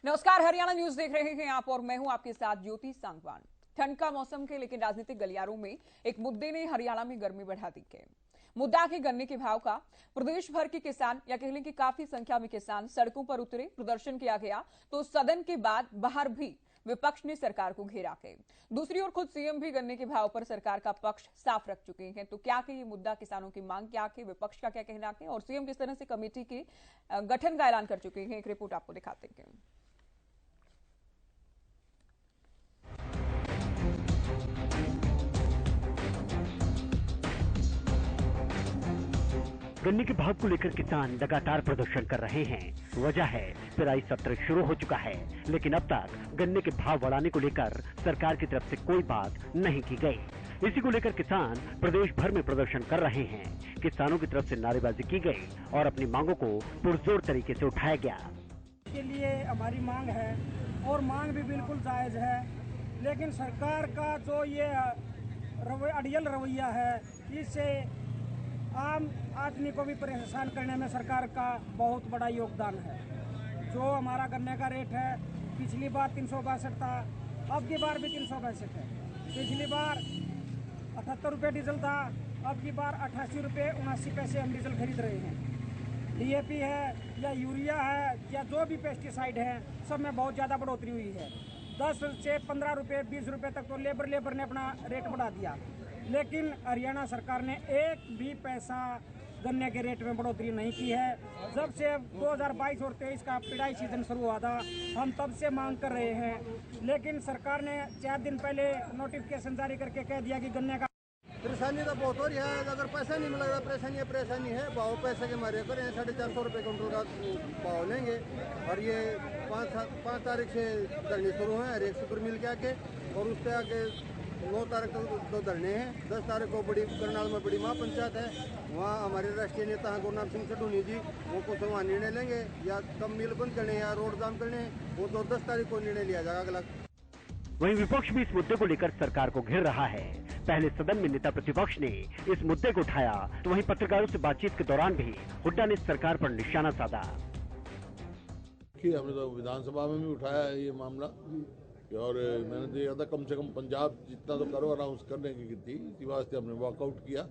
नमस्कार, हरियाणा न्यूज देख रहे हैं आप और मैं हूं आपके साथ ज्योति सांगवान। ठंड का मौसम के लेकिन राजनीतिक गलियारों में एक मुद्दे ने हरियाणा में गर्मी बढ़ा दी है। मुद्दा है गन्ने के भाव का। प्रदेश भर के किसान या कह लें कि काफी संख्या में किसान सड़कों पर उतरे, प्रदर्शन किया गया तो सदन के बाद बाहर भी विपक्ष ने सरकार को घेरा है। दूसरी ओर खुद सीएम भी गन्ने के भाव पर सरकार का पक्ष साफ रख चुके हैं। तो क्या है ये मुद्दा, किसानों की मांग क्या है, विपक्ष का क्या कहना है और सीएम किस तरह से कमेटी के गठन का ऐलान कर चुके हैं, एक रिपोर्ट आपको दिखाते हैं। गन्ने के भाव को लेकर किसान लगातार प्रदर्शन कर रहे हैं। वजह है पेराई सत्र शुरू हो चुका है, लेकिन अब तक गन्ने के भाव बढ़ाने को लेकर सरकार की तरफ से कोई बात नहीं की गई। इसी को लेकर किसान प्रदेश भर में प्रदर्शन कर रहे हैं। किसानों की तरफ से नारेबाजी की गई और अपनी मांगों को पुरजोर तरीके से उठाया गया। के लिए हमारी मांग है और मांग भी बिल्कुल जायज है, लेकिन सरकार का जो ये अड़ियल रवैया है, इससे आम आदमी को भी परेशान करने में सरकार का बहुत बड़ा योगदान है। जो हमारा गन्ने का रेट है, पिछली बार 362 था, अब की बार भी 362 है। पिछली बार 78 रुपये डीजल था, अब की बार 88 रुपये 79 पैसे हम डीजल खरीद रहे हैं। डीएपी है या यूरिया है या जो भी पेस्टिसाइड है, सब में बहुत ज़्यादा बढ़ोतरी हुई है। 10 से 15 रुपये 20 रुपये तक तो लेबर ने अपना रेट बढ़ा दिया, लेकिन हरियाणा सरकार ने एक भी पैसा गन्ने के रेट में बढ़ोतरी नहीं की है। जब से 2022 और 23 का पिड़ाई सीजन शुरू हुआ था, हम तब से मांग कर रहे हैं, लेकिन सरकार ने 4 दिन पहले नोटिफिकेशन जारी करके कह दिया कि गन्ने का परेशानी तो बहुत हो रही है। अगर पैसा नहीं मिलेगा परेशानी है। भाव पैसे के मारे करें 450 रुपये क्विंटल का भाव लेंगे और ये 5 तारीख से धरने शुरू हैं हर एक सुपर मिल के आके, और उससे आके 9 तारीख तक तो धरने हैं। 10 तारीख को बड़ी करनाल में बड़ी महापंचायत है, वहाँ हमारे राष्ट्रीय नेता हैं गुरनाम सिंह सडूनी जी, वो कुछ वहाँ निर्णय लेंगे या कम मिल बंद करने या रोड जाम करने, वो तो 10 तारीख को निर्णय लिया जाएगा अगला। वहीं विपक्ष भी इस मुद्दे को लेकर सरकार को घेर रहा है। पहले सदन में नेता प्रतिपक्ष ने इस मुद्दे को उठाया, तो वहीं पत्रकारों से बातचीत के दौरान भी हुड्डा ने सरकार पर निशाना साधा। हमने तो विधानसभा में भी उठाया है ये मामला, और मैंने देखा था कम से कम पंजाब जितना तो करो अनाउंस करने की थी, इसी वास्ते हमने वॉकआउट किया,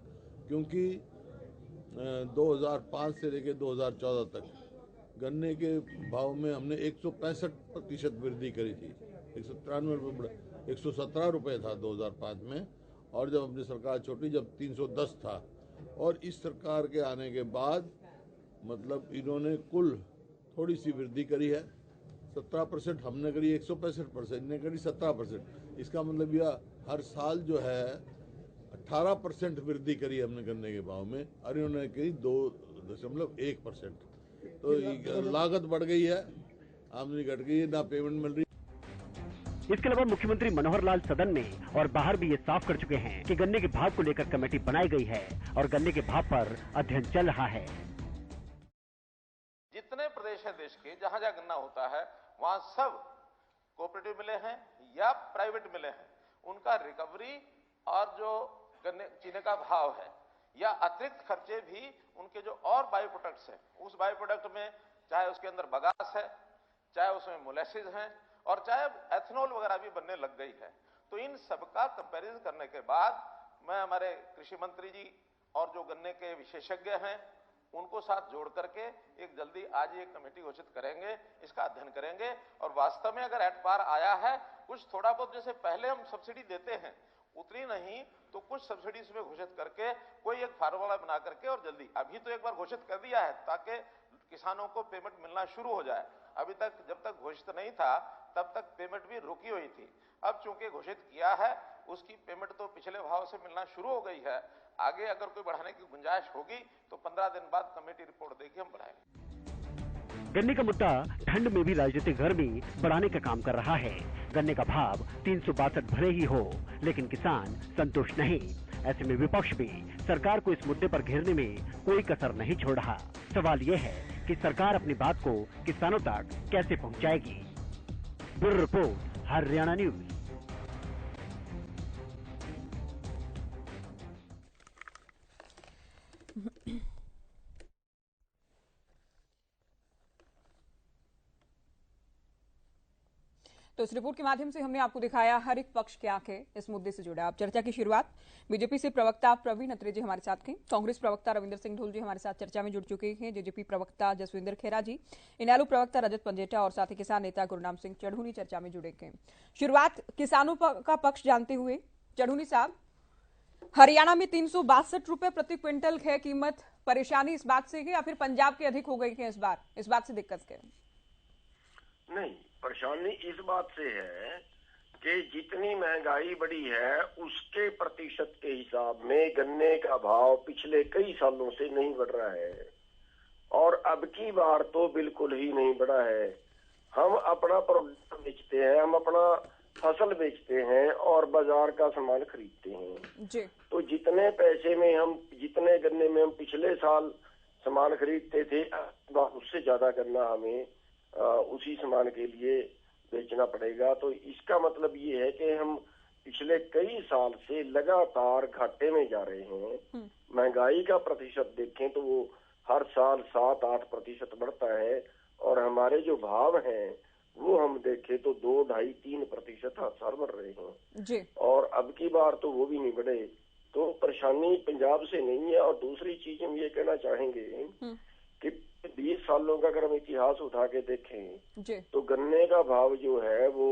क्योंकि 2005 से लेकर 2014 तक गन्ने के भाव में हमने 165% वृद्धि करी थी। 117 रुपये था 2005 में, और जब अपनी सरकार छोटी जब 310 था। और इस सरकार के आने के बाद मतलब इन्होंने कुल थोड़ी सी वृद्धि करी है। 17% हमने करी, 165% इन्होंने करी 17%। इसका मतलब यह हर साल जो है 18% वृद्धि करी हमने गन्ने के भाव में, और इन्होंने करी 2.1%। तो लागत बढ़ गई है, आमदनी घट गई है, ना पेमेंट मिल रही। इसके अलावा मुख्यमंत्री मनोहर लाल सदन में और बाहर भी ये साफ कर चुके हैं कि गन्ने के भाव को लेकर कमेटी बनाई गई है और गन्ने के भाव पर अध्ययन चल रहा है। जितने प्रदेश है देश के, जहां जहां गन्ना होता है, वहां सब कोऑपरेटिव मिले हैं या प्राइवेट मिले हैं, उनका रिकवरी और जो गन्ने चीनी का भाव है या अतिरिक्त खर्चे भी उनके जो और बायो प्रोडक्ट्स हैं, उस बायो प्रोडक्ट में चाहे उसके अंदर बगास है, चाहे उसमें मोलेसिस है, और चाहे एथेनॉल वगैरह भी बनने लग गई है। तो इन सबका कंपैरिजन करने के बाद मैं हमारे कृषि मंत्री जी और जो गन्ने के विशेषज्ञ हैं उनको साथ जोड़ करके एक जल्दी आज ये कमेटी घोषित करेंगे, इसका अध्ययन करेंगे, और वास्तव में अगर एट पार आया है, कुछ थोड़ा बहुत जैसे पहले हम सब्सिडी देते हैं उतनी नहीं, तो कुछ सब्सिडी इसमें घोषित करके कोई एक फार्मूला बना करके, और जल्दी अभी तो एक बार घोषित कर दिया है ताकि किसानों को पेमेंट मिलना शुरू हो जाए। अभी तक जब तक घोषित नहीं था तब तक पेमेंट भी रुकी हुई थी। अब चूंकि घोषित किया है, उसकी पेमेंट तो पिछले भाव से मिलना शुरू हो गई है। आगे अगर कोई बढ़ाने की गुंजाइश होगी तो 15 दिन बाद कमेटी रिपोर्ट देके हम बढ़ाएंगे। गन्ने का मुद्दा ठंड में भी राजनीतिक गर्मी बढ़ाने का काम कर रहा है। गन्ने का भाव 362 भले ही हो, लेकिन किसान संतुष्ट नहीं। ऐसे में विपक्ष भी सरकार को इस मुद्दे पर घेरने में कोई कसर नहीं छोड़ रहा। सवाल ये है कि सरकार अपनी बात को किसानों तक कैसे पहुंचाएगी। Bureau report, Haryana news. तो इस रिपोर्ट के माध्यम से हमने आपको दिखाया हर एक पक्ष क्या है इस मुद्दे से जुड़ा। अब चर्चा की शुरुआत बीजेपी से प्रवक्ता प्रवीण अत्रे जी हमारे साथ थे, कांग्रेस प्रवक्ता रविंदर सिंह ढोल जी हमारे साथ चर्चा में जुड़ चुके हैं, जेजेपी प्रवक्ता जसविंदर खेरा जी, इनेलो प्रवक्ता रजत पंजेटा और साथ ही किसान नेता गुरनाम सिंह चढ़ूनी चर्चा में जुड़े हैं। शुरुआत किसानों का पक्ष जानते हुए चढ़ूनी साहब, हरियाणा में 362 रुपए प्रति क्विंटल है कीमत, परेशानी इस बात से है या फिर पंजाब के अधिक हो गई है इस बार, इस बात से दिक्कत है? नहीं, परेशानी इस बात से है कि जितनी महंगाई बढ़ी है उसके प्रतिशत के हिसाब में गन्ने का भाव पिछले कई सालों से नहीं बढ़ रहा है और अब की बार तो बिल्कुल ही नहीं बढ़ा है। हम अपना प्रोडक्ट बेचते हैं, हम अपना फसल बेचते हैं और बाजार का सामान खरीदते हैं जी। तो जितने पैसे में हम, जितने गन्ने में हम पिछले साल सामान खरीदते थे, उससे ज्यादा गन्ना हमें उसी सामान के लिए बेचना पड़ेगा। तो इसका मतलब ये है कि हम पिछले कई साल से लगातार घाटे में जा रहे हैं। महंगाई का प्रतिशत देखें तो वो हर साल 7-8% बढ़ता है और हमारे जो भाव हैं वो हम देखें तो 2-2.5-3% हर साल बढ़ रहे हैं जी। और अब की बार तो वो भी नहीं बढ़े। तो परेशानी पंजाब से नहीं है। और दूसरी चीज हम ये कहना चाहेंगे कि 20 सालों का अगर हम इतिहास उठा के देखें जी। तो गन्ने का भाव जो है वो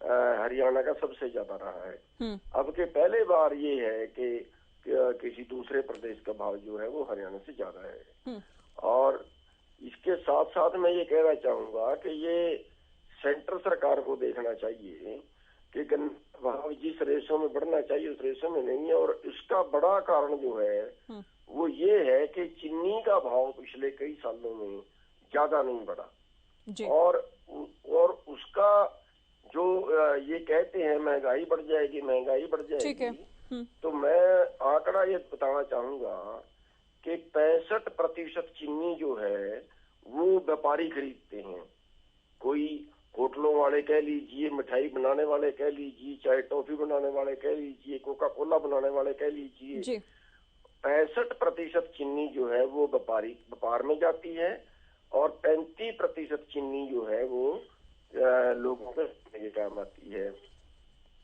हरियाणा का सबसे ज्यादा रहा है। अब के पहले बार ये है कि किसी दूसरे प्रदेश का भाव जो है वो हरियाणा से ज्यादा है। और इसके साथ साथ मैं ये कहना चाहूंगा कि ये सेंट्रल सरकार को देखना चाहिए कि गन्ने का भाव जिस रेशो में बढ़ना चाहिए उस रेशो में नहीं है। और इसका बड़ा कारण जो है वो ये है कि चीनी का भाव पिछले कई सालों में ज्यादा नहीं बढ़ा जी। और उसका जो ये कहते हैं महंगाई बढ़ जाएगी, महंगाई बढ़ जाएगी, तो मैं आंकड़ा ये बताना चाहूंगा कि 65% चीनी जो है वो व्यापारी खरीदते हैं। कोई होटलों वाले कह लीजिए, मिठाई बनाने वाले कह लीजिए, चाहे टॉफी बनाने वाले कह लीजिए, कोका कोला बनाने वाले कह लीजिए, 65% चीनी जो है वो व्यापार में जाती है और 35% चीनी जो है वो लोगों के काम आती है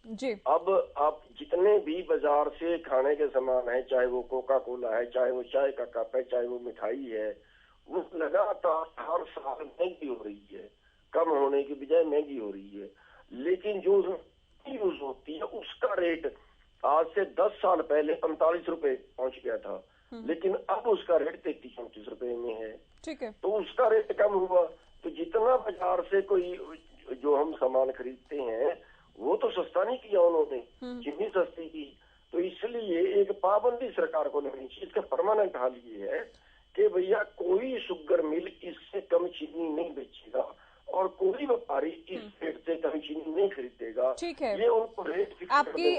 जी। अब आप जितने भी बाजार से खाने के सामान है, चाहे वो कोका कोला है, चाहे वो चाय का कप है, चाहे वो मिठाई है, वो लगातार हर साल महंगी हो रही है, कम होने की बजाय महंगी हो रही है। लेकिन जो यूज होती है उसका रेट आज से 10 साल पहले 45 रुपए पहुंच गया था, लेकिन अब उसका रेट 33-34 रुपए में है। ठीक है। तो उसका रेट कम हुआ। तो जितना बाजार से कोई जो हम सामान खरीदते हैं वो तो सस्ता नहीं किया उन्होंने, चीनी सस्ती की। तो इसलिए एक पाबंदी सरकार को लगनी चाहिए। इसका परमानेंट हल ये है कि भैया कोई शुगर मिल इससे कम चीनी नहीं बेचेगा और कोई व्यापारी इस रेट से कम चीनी नहीं खरीदेगा। ठीक है। ये उनको रेट फिक्स आपके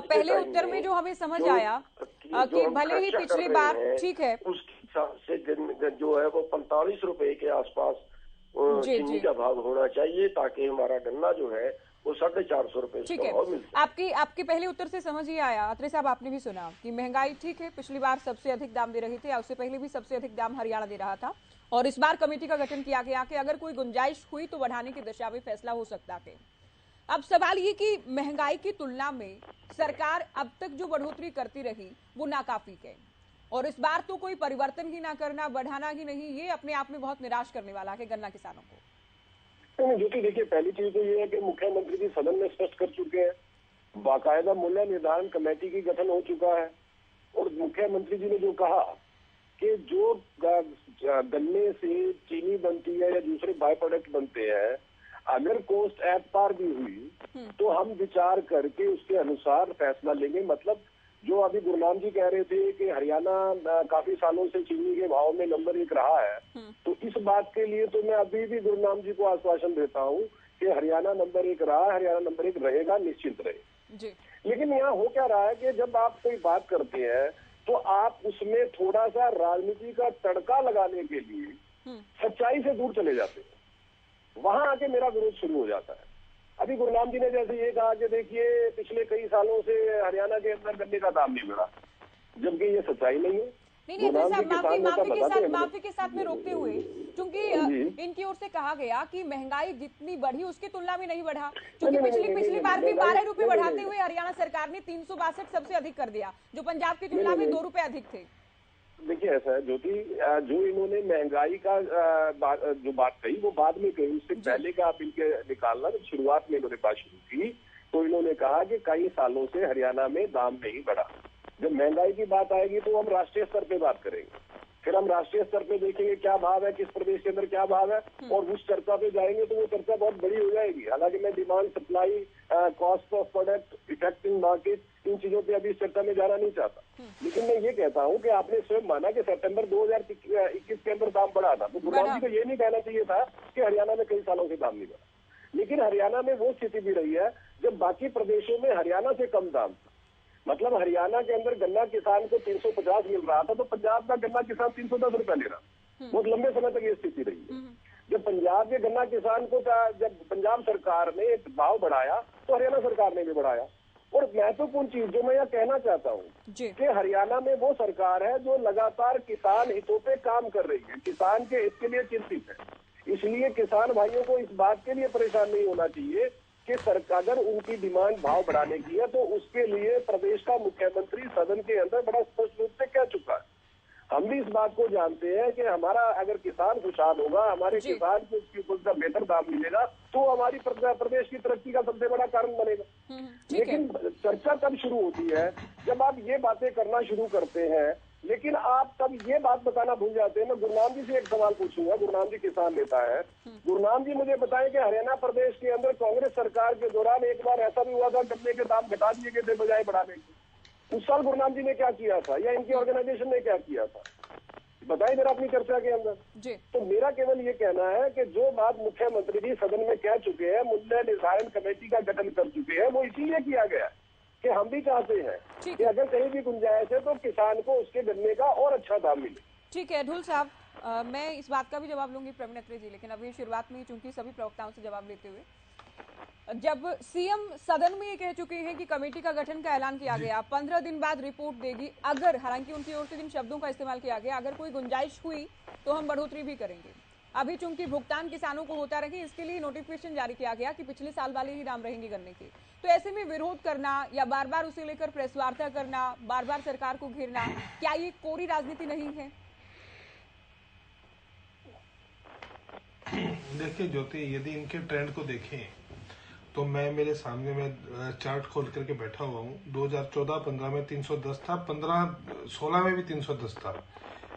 पहले उत्तर में जो हमें समझ आया कि भले ही पिछली बार, ठीक है, उसके हिसाब से जो है वो 45 रुपए के आसपास चीनी का भाव होना चाहिए ताकि हमारा गन्ना जो है वो 450 रुपए ठीक है। आपके पहले उत्तर से समझ ही आया अत्रे साहब, आपने भी सुना कि महंगाई ठीक है, पिछली बार सबसे अधिक दाम दे रही थी या उससे पहले भी सबसे अधिक दाम हरियाणा दे रहा था और इस बार कमेटी का गठन किया गया कि अगर कोई गुंजाइश हुई तो बढ़ाने की दिशा में फैसला हो सकता है। अब सवाल ये कि महंगाई की तुलना में सरकार अब तक जो बढ़ोतरी करती रही वो नाकाफी है और इस बार तो कोई परिवर्तन ही ना करना, बढ़ाना ही नहीं, ये अपने आप में बहुत निराश करने वाला है गन्ना किसानों को। ज्योति देखिए, पहली चीज तो ये है कि मुख्यमंत्री जी सदन में स्पष्ट कर चुके हैं, बाकायदा मूल्य निर्धारण कमेटी की गठन हो चुका है और मुख्यमंत्री जी ने जो कहा कि जो गन्ने से चीनी बनती है या दूसरे बाय प्रोडक्ट बनते हैं, अगर कॉस्ट एट पार भी हुई तो हम विचार करके उसके अनुसार फैसला लेंगे। मतलब जो अभी गुरनाम जी कह रहे थे कि हरियाणा काफी सालों से चीनी के भाव में नंबर 1 रहा है, तो इस बात के लिए तो मैं अभी भी गुरनाम जी को आश्वासन देता हूँ कि हरियाणा नंबर 1 रहा है, हरियाणा नंबर 1 रहेगा, निश्चित रहे जी। लेकिन यहाँ हो क्या रहा है कि जब आप कोई बात करते हैं तो आप उसमें थोड़ा सा राजनीति का तड़का लगाने के लिए सच्चाई से दूर चले जाते हैं, वहां आके मेरा विरोध शुरू हो जाता है। अभी गुरनाम जी ने जैसे ये कहा कि देखिए पिछले कई सालों से हरियाणा के अंदर गन्ने का दाम नहीं बढ़ा, जबकि ये सच्चाई नहीं है। नहीं माफी के साथ में रोकते हुए, क्योंकि इनकी ओर से कहा गया कि महंगाई जितनी बढ़ी उसकी तुलना में नहीं बढ़ा, क्योंकि पिछली बार भी 12 रुपए बढ़ाते हुए हरियाणा सरकार ने 362 सबसे अधिक कर दिया, जो पंजाब की तुलना में 2 रुपए अधिक थे। देखिए ऐसा है ज्योति, जो इन्होंने महंगाई का जो बात कही वो बाद में कही, उससे पहले का आप इनके निकालना, जब शुरुआत में इन्होंने बात शुरू की तो इन्होंने कहा कि कई सालों से हरियाणा में दाम नहीं बढ़ा। जब महंगाई की बात आएगी तो हम राष्ट्रीय स्तर पे बात करेंगे, फिर हम राष्ट्रीय स्तर पे देखेंगे क्या भाव है, किस प्रदेश के अंदर क्या भाव है, और उस चर्चा पे जाएंगे तो वो चर्चा बहुत बड़ी हो जाएगी। हालांकि मैं demand, supply, cost of product, effect in market, इन चीजों पे अभी इस चर्चा में जाना नहीं चाहता, लेकिन मैं ये कहता हूँ कि आपने स्वयं माना कि सितंबर 2021 के अंदर दाम बढ़ा था, तो गुरुनाम जी को ये नहीं कहना चाहिए था कि हरियाणा में कई सालों से दाम नहीं बढ़ा। लेकिन हरियाणा में वो स्थिति भी रही है जब बाकी प्रदेशों में हरियाणा से कम दाम था। मतलब हरियाणा के अंदर गन्ना किसान को 350 मिल रहा था तो पंजाब का गन्ना किसान 310 रुपए ले रहा, बहुत लंबे समय तक ये स्थिति रही है। जब पंजाब के गन्ना किसान को जब पंजाब सरकार ने भाव बढ़ाया तो हरियाणा सरकार ने भी बढ़ाया। और महत्वपूर्ण चीज जो मैं यहाँ कहना चाहता हूँ कि हरियाणा में वो सरकार है जो लगातार किसान हितों पे काम कर रही है, किसान के हित के लिए चिंतित है। इसलिए किसान भाइयों को इस बात के लिए परेशान नहीं होना चाहिए कि सरकार अगर उनकी डिमांड भाव बढ़ाने की है तो उसके लिए प्रदेश का मुख्यमंत्री सदन के अंदर बड़ा स्पष्ट रूप से कह चुका है। हम भी इस बात को जानते हैं कि हमारा अगर किसान खुशहाल होगा, हमारे किसान को उसकी उपज का बेहतर दाम मिलेगा तो हमारी प्रदेश की तरक्की का सबसे बड़ा कारण बनेगा। लेकिन चर्चा तब शुरू होती है जब आप ये बातें करना शुरू करते हैं, लेकिन आप तब ये बात बताना भूल जाते हैं। मैं गुरुनाम जी से एक सवाल पूछूंगा, गुरुनाम जी किसान नेता है, गुरुनाम जी मुझे बताएं कि हरियाणा प्रदेश के अंदर कांग्रेस सरकार के दौरान एक बार ऐसा भी हुआ था गन्ने के दाम घटा दिए गए थे बजाय बढ़ाने के, उस साल गुरुनाम जी ने क्या किया था या इनकी ऑर्गेनाइजेशन ने क्या किया था, बताइए जरा अपनी चर्चा के अंदर। तो मेरा केवल ये कहना है कि जो बात मुख्यमंत्री जी सदन में कह चुके हैं, मूल्य निर्धारण कमेटी का गठन कर चुके हैं, वो इसीलिए किया गया कि हम भी चाहते हैं कि अगर कहीं भी गुंजाइश है तो किसान को उसके गन्ने का और अच्छा दाम मिले। ठीक है ढुल साहब, मैं इस बात का भी जवाब लूंगी प्रवीण अत्रे जी, लेकिन अभी शुरुआत में चूंकि सभी प्रवक्ताओं से जवाब लेते हुए, जब सीएम सदन में ये कह चुके हैं कि कमेटी का गठन का ऐलान किया गया, 15 दिन बाद रिपोर्ट देगी, अगर, हालांकि उनकी ओर से जिन शब्दों का इस्तेमाल किया गया, अगर कोई गुंजाइश हुई तो हम बढ़ोतरी भी करेंगे। अभी चूंकि भुगतान किसानों को होता रहे, इसके लिए नोटिफिकेशन जारी किया गया कि पिछले साल वाले ही दाम रहेंगे गन्ने के, तो ऐसे में विरोध करना या बार बार उसे लेकर प्रेस वार्ता करना, बार बार सरकार को घेरना, क्या ये कोरी राजनीति नहीं है? देखिए ज्योति, यदि इनके ट्रेंड को देखें तो मेरे सामने मैं चार्ट खोल करके बैठा हुआ हूँ। 2014-15 में 310 था, 15-16 में भी 310 था,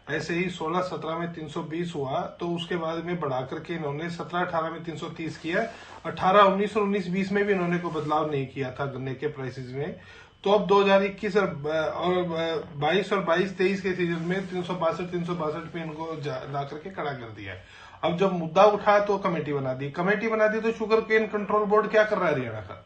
ऐसे ही 16-17 में 320 हुआ, तो उसके बाद में बढ़ा करके इन्होंने 17-18 में 330 किया, 18-19 और 19-20 में भी इन्होंने कोई बदलाव नहीं किया था गन्ने के प्राइसेस में। तो अब 2021 और 22 और 23 के सीजन में 362 पे इनको ला करके खड़ा कर दिया है। अब जब मुद्दा उठा तो कमेटी बना दी तो शुगर केन कंट्रोल बोर्ड क्या कर रहा है हरियाणा का?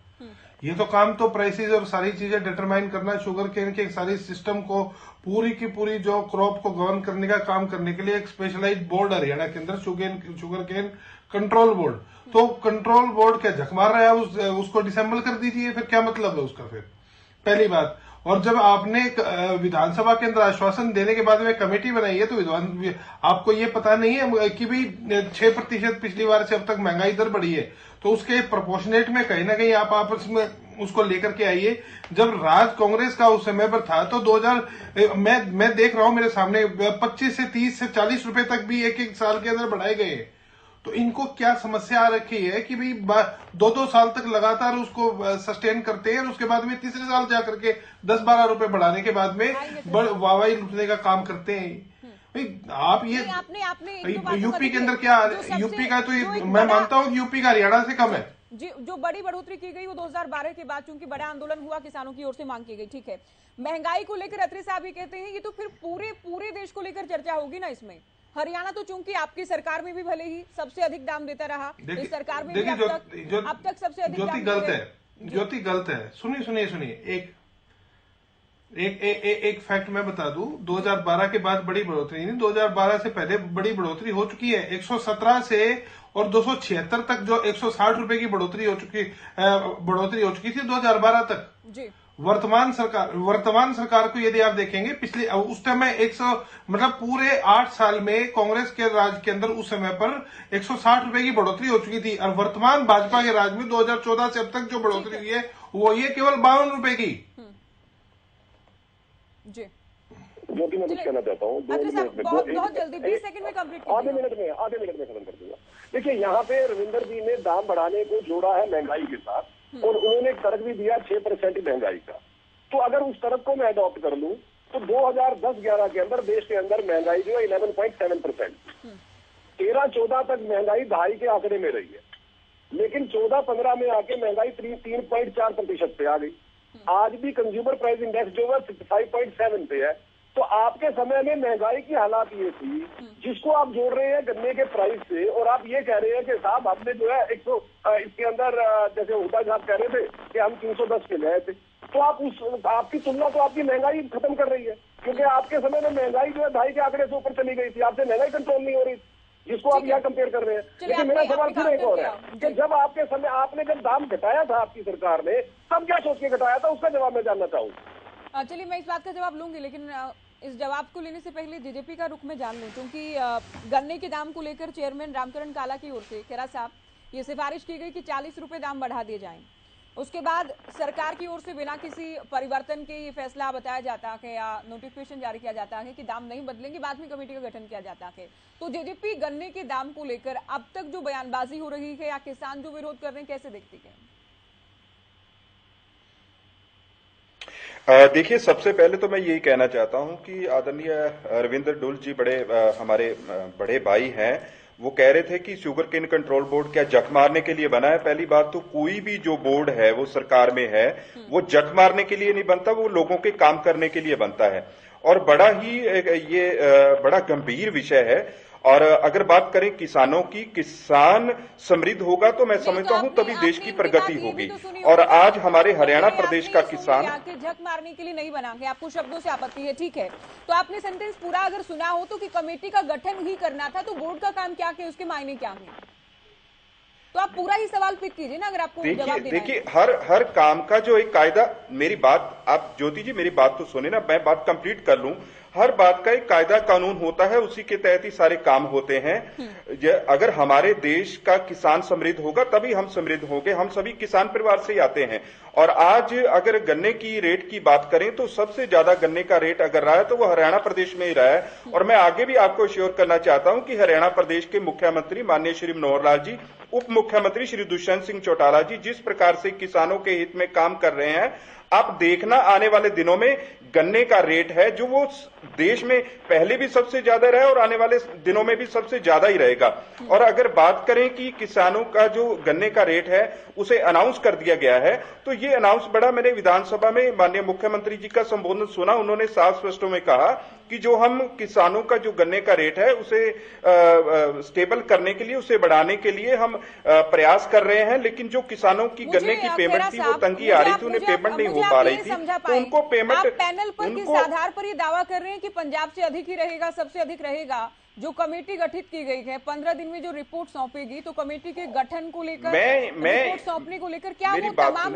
ये तो काम तो प्राइसेस और सारी चीजें डिटरमाइन करना, शुगर केन के सारी सिस्टम को पूरी की पूरी जो क्रॉप को गवर्न करने का काम करने के लिए एक स्पेशलाइज्ड बोर्ड हरियाणा के अंदर शुगर केन कंट्रोल बोर्ड। तो कंट्रोल बोर्ड क्या झक मार रहा है? उसको डिसेंबल कर दीजिए, फिर क्या मतलब है उसका? फिर पहली बात। और जब आपने विधानसभा के अंदर आश्वासन देने के बाद में कमेटी बनाई है तो आपको ये पता नहीं है कि भाई 6% पिछली बार से अब तक महंगाई दर बढ़ी है, तो उसके प्रोपोर्शनेट में कहीं ना कहीं आप आपस में उसको लेकर के आइए। जब राज कांग्रेस का उस समय पर था तो 2000 मैं देख रहा हूं मेरे सामने 25 से 30 से 40 रुपए तक भी एक साल के अंदर बढ़ाए गए। तो इनको क्या समस्या आ रखी है कि भाई 2-2 साल तक लगातार उसको सस्टेन करते हैं और उसके बाद में तीसरे साल जाकर के 10-12 रुपए बढ़ाने के बाद में वाहवाही लुटने का काम करते हैं। भाई आप ये आपने यूपी के अंदर क्या, यूपी का तो मैं मानता हूँ यूपी का हरियाणा से कम है। जी, जो बड़ी बढ़ोतरी की गई वो 2012 के बाद, चूंकि बड़ा आंदोलन हुआ, किसानों की ओर से मांग की गई, ठीक है। महंगाई को लेकर अत्रे साहब ये कहते हैं, ये तो फिर पूरे देश को लेकर चर्चा होगी ना इसमें। हरियाणा तो चूंकि आपकी सरकार में भी भले ही सबसे अधिक दाम देता रहा, इस सरकार में भी अब तक सबसे अधिक ज्योति गलत है, ज्योति गलत है। सुनिए एक फैक्ट मैं बता दूं, 2012 के बाद बड़ी बढ़ोतरी नहीं, 2012 से पहले बड़ी बढ़ोतरी हो चुकी है। 117 से और 276 तक जो 160 रुपए की बढ़ोतरी हो चुकी थी 2012 तक जी। वर्तमान सरकार को यदि आप देखेंगे पिछले उस टाइम में 100 मतलब पूरे 8 साल में कांग्रेस के राज के अंदर उस समय पर 160 रुपए की बढ़ोतरी हो चुकी थी, और वर्तमान भाजपा के राज में 2014 से अब तक जो बढ़ोतरी हुई है वो ये केवल 52 रुपए की। जी जो कि मैं कुछ कहना चाहता हूँ, बहुत जल्दी 20 सेकंड में कंप्लीट आधे मिनट में खत्म कर दूंगा। देखिए, यहाँ पे रविंदर जी ने दाम बढ़ाने को जोड़ा है महंगाई के साथ, और उन्होंने एक तर्क भी दिया 6% महंगाई का। तो अगर उस तर्क को मैं अडॉप्ट कर लूं तो 2010-11 के अंदर देश के अंदर महंगाई जो है 11.7%, 13-14 तक महंगाई 2.5 के आंकड़े में रही है, लेकिन 14-15 में आके महंगाई 3.4% पे आ गई। आज भी कंज्यूमर प्राइस इंडेक्स जो है 5.7 पे है। तो आपके समय में महंगाई की हालात ये थी, जिसको आप जोड़ रहे हैं गन्ने के प्राइस से, और आप ये कह रहे हैं कि साहब हमने जो है 100 इसके अंदर जैसे हुड्डा साहब कह रहे थे कि हम 310 पे गए थे, तो आप आपकी तुलना तो आपकी महंगाई खत्म कर रही है, क्योंकि आपके समय में महंगाई जो है 2.5 के आंकड़े से ऊपर चली गई थी, आपसे महंगाई कंट्रोल नहीं हो रही, जिसको आप यहाँ कंपेयर कर रहे हैं। लेकिन मेरा सवाल फिर एक और है कि जब आपके समय आपने जब दाम घटाया था आपकी सरकार ने, तब क्या सोच के घटाया था, उसका जवाब मैं जानना चाहूंगा। चलिए मैं इस बात का जवाब लूंगी, लेकिन इस जवाब को लेने से पहले जेजेपी का रुख में जान लूं, क्योंकि गन्ने के दाम को लेकर चेयरमैन रामकरण काला की ओर से खेरा साहब ये सिफारिश की गई कि 40 रुपए दाम बढ़ा दिए जाएं। उसके बाद सरकार की ओर से बिना किसी परिवर्तन के ये फैसला बताया जाता है या नोटिफिकेशन जारी किया जाता है कि दाम नहीं बदलेंगे, बाद में कमेटी का गठन किया जाता है। तो जेजेपी गन्ने के दाम को लेकर अब तक जो बयानबाजी हो रही है या किसान जो विरोध कर रहे हैं, कैसे देखती है? देखिए, सबसे पहले तो मैं यही कहना चाहता हूं कि आदरणीय रविंदर डुल जी हमारे बड़े भाई हैं। वो कह रहे थे कि शुगर केन कंट्रोल बोर्ड क्या जख मारने के लिए बना है। पहली बात तो कोई भी जो बोर्ड है वो सरकार में है, वो जख मारने के लिए नहीं बनता, वो लोगों के काम करने के लिए बनता है। और बड़ा गंभीर विषय है। और अगर बात करें किसानों की, किसान समृद्ध होगा तो मैं समझता हूं तभी देश की प्रगति होगी। और आज हमारे हरियाणा प्रदेश का किसान झक मारने के लिए नहीं बना है, आपको शब्दों से आपत्ति है, ठीक है। तो आपने सेंटेंस पूरा अगर सुना हो तो कि कमेटी का गठन ही करना था, तो बोर्ड का काम क्या है, उसके मायने क्या है? तो आप पूरा ही सवाल पिक कीजिए ना, अगर आपको जवाब देना है। देखिए, हर काम का जो एक कायदा, मेरी बात आप ज्योति जी मेरी बात तो सुने ना, मैं बात कंप्लीट कर लूं। हर बात का एक कायदा कानून होता है, उसी के तहत ही सारे काम होते हैं। अगर हमारे देश का किसान समृद्ध होगा तभी हम समृद्ध होंगे। हम सभी किसान परिवार से ही आते हैं। और आज अगर गन्ने की रेट की बात करें तो सबसे ज्यादा गन्ने का रेट अगर रहा है तो वो हरियाणा प्रदेश में ही रहा है। और मैं आगे भी आपको श्योर करना चाहता हूं कि हरियाणा प्रदेश के मुख्यमंत्री माननीय श्री मनोहर लाल जी, उप मुख्यमंत्री श्री दुष्यंत सिंह चौटाला जी जिस प्रकार से किसानों के हित में काम कर रहे हैं, आप देखना आने वाले दिनों में गन्ने का रेट है जो वो देश में पहले भी सबसे ज्यादा रहा और आने वाले दिनों में भी सबसे ज्यादा ही रहेगा। और अगर बात करें कि किसानों का जो गन्ने का रेट है उसे अनाउंस कर दिया गया है, तो ये अनाउंस बड़ा, मैंने विधानसभा में माननीय मुख्यमंत्री जी का संबोधन सुना, उन्होंने साफ स्पष्टों में कहा कि जो हम किसानों का जो गन्ने का रेट है उसे स्टेबल करने के लिए, उसे बढ़ाने के लिए हम प्रयास कर रहे हैं। लेकिन जो किसानों की गन्ने की पेमेंट थी वो तंगी आ रही थी, उन्हें पेमेंट नहीं हो पा रही थी, तो उनको पेमेंट, पैनल पर किस आधार पर ये दावा कर रहे हैं कि पंजाब से अधिक ही रहेगा, सबसे अधिक रहेगा? जो कमेटी गठित की गई है 15 दिन में जो रिपोर्ट सौंपेगी, तो कमेटी के गठन को लेकर, रिपोर्ट सौंपने को लेकर क्या वो तमाम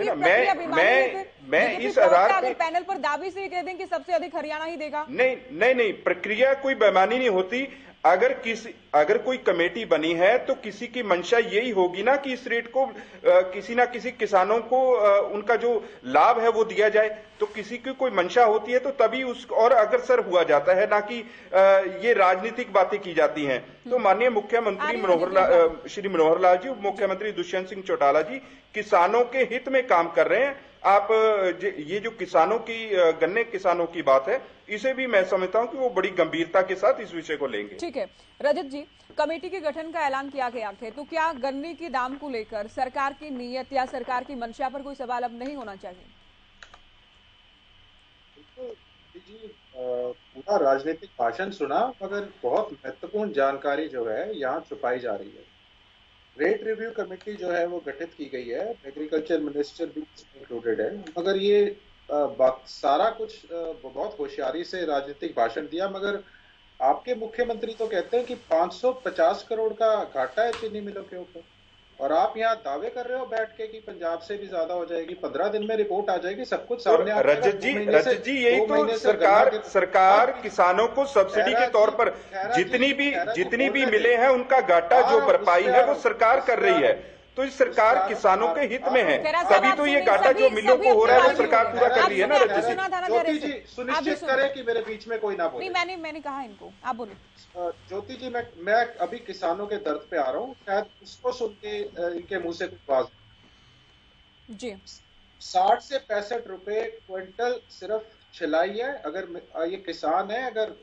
मैं इस आधार अगर पैनल पर दावे से कह दें कि सबसे अधिक हरियाणा ही देगा? नहीं, प्रक्रिया कोई बेईमानी नहीं होती। अगर कोई कमेटी बनी है तो किसी की मंशा यही होगी ना कि इस रेट को किसी ना किसी किसानों को उनका जो लाभ है वो दिया जाए। तो किसी की कोई मंशा होती है तो तभी उस और अग्रसर हुआ जाता है, ना कि ये राजनीतिक बातें की जाती हैं। तो माननीय मुख्यमंत्री श्री मनोहर लाल जी, उप मुख्यमंत्री दुष्यंत सिंह चौटाला जी किसानों के हित में काम कर रहे हैं। आप ये जो किसानों की, गन्ने किसानों की बात है, इसे भी मैं समझता हूं कि वो बड़ी गंभीरता के साथ इस विषय को लेंगे। ठीक है रजत जी, कमेटी के गठन का ऐलान किया गया है, तो क्या गन्ने के दाम को लेकर सरकार की नीयत या सरकार की मंशा पर कोई सवाल अब नहीं होना चाहिए? पूरा राजनीतिक भाषण सुना, मगर बहुत महत्वपूर्ण जानकारी जो है यहाँ छुपाई जा रही है। रेट रिव्यू कमेटी जो है वो गठित की गई है, एग्रीकल्चर मिनिस्टर भी इंक्लूडेड है, मगर ये सारा कुछ बहुत होशियारी से राजनीतिक भाषण दिया। मगर आपके मुख्यमंत्री तो कहते हैं कि 550 करोड़ का घाटा है चीनी मिलों के ऊपर। और आप यहाँ दावे कर रहे हो बैठ के कि पंजाब से भी ज्यादा हो जाएगी, 15 दिन में रिपोर्ट आ जाएगी, सब कुछ सामने आ जाएगा। रजत जी यही तो सरकार किसानों को सब्सिडी के तौर पर जितनी भी मिले हैं उनका घाटा जो भरपाई है वो सरकार कर रही है, तो इस सरकार किसानों के हित में है, तभी तो ये घाटा जो मिलों को हो रहा है वो सरकार पूरा कर रही है ना। ज्योति जी सुनिश्चित करें कि मेरे बीच में कोई ना बोले। मैंने कहा इनको, आप बोलो। ज्योति जी मैं अभी किसानों के दर्द पे आ रहा हूँ, शायद उसको सुन के इनके मुंह से कुछ बात जी। 60 से 65 रुपए क्विंटल सिर्फ छिलाई है। अगर ये किसान है, अगर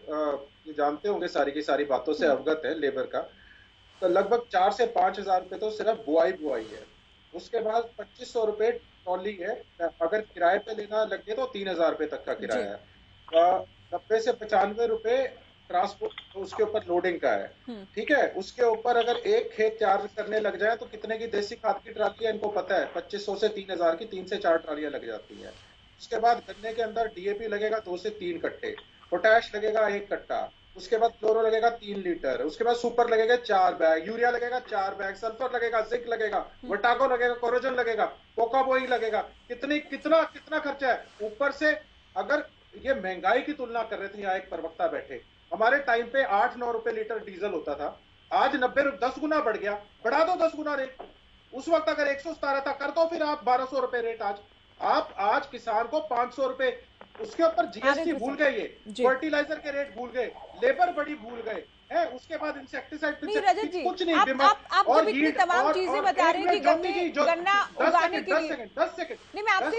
ये जानते होंगे सारी की सारी बातों से अवगत है लेबर का, तो लगभग 4 से 5 हजार रुपए तो सिर्फ बुआई है। उसके बाद 2500 रुपए ट्रॉली है, अगर किराए पे लेना लगे तो 3000 रुपए तक का किराया है। 90 से 95 रुपए ट्रांसपोर्ट उसके ऊपर लोडिंग का है, ठीक है। उसके ऊपर अगर एक खेत चार्ज करने लग जाए तो कितने की देसी खाद की ट्राली है इनको पता है, 2500 से 3000 की 3 से 4 ट्रालियां लग जाती है। उसके बाद गन्ने के अंदर डीएपी लगेगा 2 से 3 कट्टे, पोटैश लगेगा 1 कट्टा, उसके बाद क्लोरो लगेगा 3 लीटर, उसके बाद सुपर लगेगा 4 बैग, यूरिया लगेगा 4 बैग, सल्फर लगेगा, जिंक लगेगा, वटाको लगेगा, कोरोजन लगेगा, कोकाबोई लगेगा। कितना खर्चा है। ऊपर से अगर ये महंगाई की तुलना कर रहे थे, यहाँ एक प्रवक्ता बैठे, हमारे टाइम पे 8-9 रुपए लीटर डीजल होता था, आज 10 गुना बढ़ गया, बढ़ा दो 10 गुना रेट। उस वक्त अगर 117 था, कर दो फिर आप 1200 रुपए रेट। आज किसान को 500 रुपए, उसके ऊपर जीएसटी भूल गए, ये फर्टिलाइजर के रेट भूल गए, लेबर बड़ी भूल गए है, उसके बाद इंसेक्टिसाइड कुछ नहीं। आप जब इतनी तमाम चीजें बता रहे हैं कि गन्ना उगाने के लिए, 10 सेकंड नहीं, मैं आपसे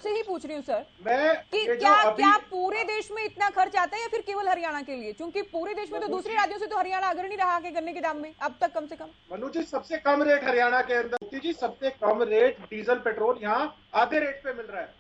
ही पूछ रही हूँ सर, कि क्या पूरे देश में इतना खर्च आता है या फिर केवल हरियाणा के लिए? क्योंकि पूरे देश में तो दूसरे राज्यों से तो हरियाणा अग्रणी रहा है गन्ने के दाम में अब तक, कम से कम। मनु जी सबसे कम रेट हरियाणा के अंदर जी, सबसे कम रेट डीजल पेट्रोल यहाँ आधे रेट पे मिल रहा है।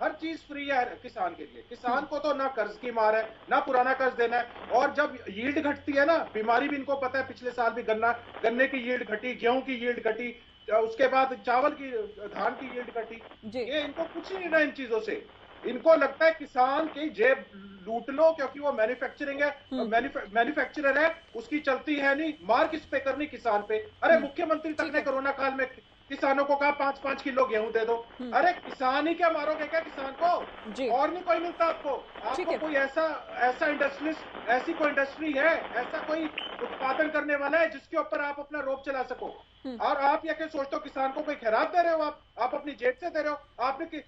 हर चीज फ्री है किसान के लिए। किसान को तो ना कर्ज की मार है, ना पुराना कर्ज देना है। और जब यील्ड घटती है ना, बीमारी भी इनको पता है, पिछले साल भी गन्ने की यील्ड घटी, गेहूं की यील्ड घटी, उसके बाद चावल की, धान की यील्ड घटी। ये इनको कुछ नहीं ना इन चीजों से। इनको लगता है किसान की जेब लूट लो, क्योंकि वो मैन्युफैक्चरिंग है, मैन्युफैक्चरर है, उसकी चलती है नहीं, मार किस पे करनी? किसान पे। अरे मुख्यमंत्री तक ने कोरोना काल में किसानों को कहा 5-5 किलो गेहूं दे दो। अरे किसान ही क्या मारोगे क्या किसान को? और नहीं कोई मिलता आपको कोई ऐसा इंडस्ट्रियलिस्ट, ऐसी कोई इंडस्ट्री है, ऐसा कोई उत्पादन करने वाला है जिसके ऊपर आप अपना रोब चला सको? और आप ये क्या सोचते हो किसान को कोई खैरात दे रहे हो? आप अपनी जेब से दे रहे हो। आपने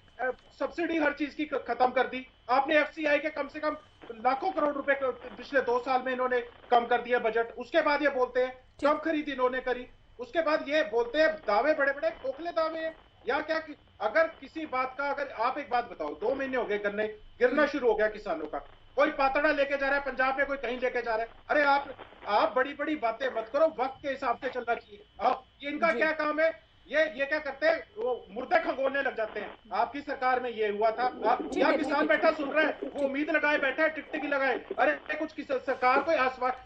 सब्सिडी हर चीज की खत्म कर दी। आपने एफसीआई के कम से कम लाखों करोड़ रुपए पिछले 2 साल में इन्होंने कम कर दिया बजट। उसके बाद ये बोलते हैं कम खरीद इन्होंने करी, उसके बाद ये बोलते हैं दावे बड़े बड़े खोखले दावे हैं या क्या? अगर किसी बात का, अगर आप एक बात बताओ, 2 महीने हो गए गन्ने गिरना शुरू हो गया किसानों का, कोई पातड़ा लेके जा रहा है पंजाब में, कोई कहीं लेके जा रहा है। अरे आप बड़ी बड़ी बातें मत करो, वक्त के हिसाब से चलना चाहिए। ये इनका क्या काम है? ये क्या करते हैं? वो मुर्दे खंगोलने लग जाते हैं। आपकी सरकार में ये हुआ था। यहाँ किसान बैठा सुन रहा है, वो उम्मीद लगाए बैठा है, टिकटिकी लगाए, अरे कुछ सरकार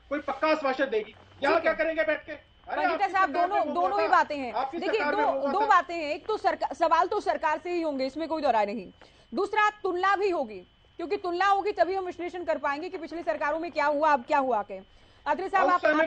कोई पक्का आश्वासन देगी। यहाँ क्या करेंगे बैठ के? पंडिता साहब, दोनों ही बातें हैं। देखिए, दो बातें हैं। एक तो सवाल तो सरकार से ही होंगे, इसमें कोई दो राय नहीं। दूसरा, तुलना भी होगी, क्योंकि तुलना होगी तभी हम विश्लेषण कर पाएंगे कि पिछली सरकारों में क्या हुआ, अब क्या हुआ के। अत्रे साहब, उस समय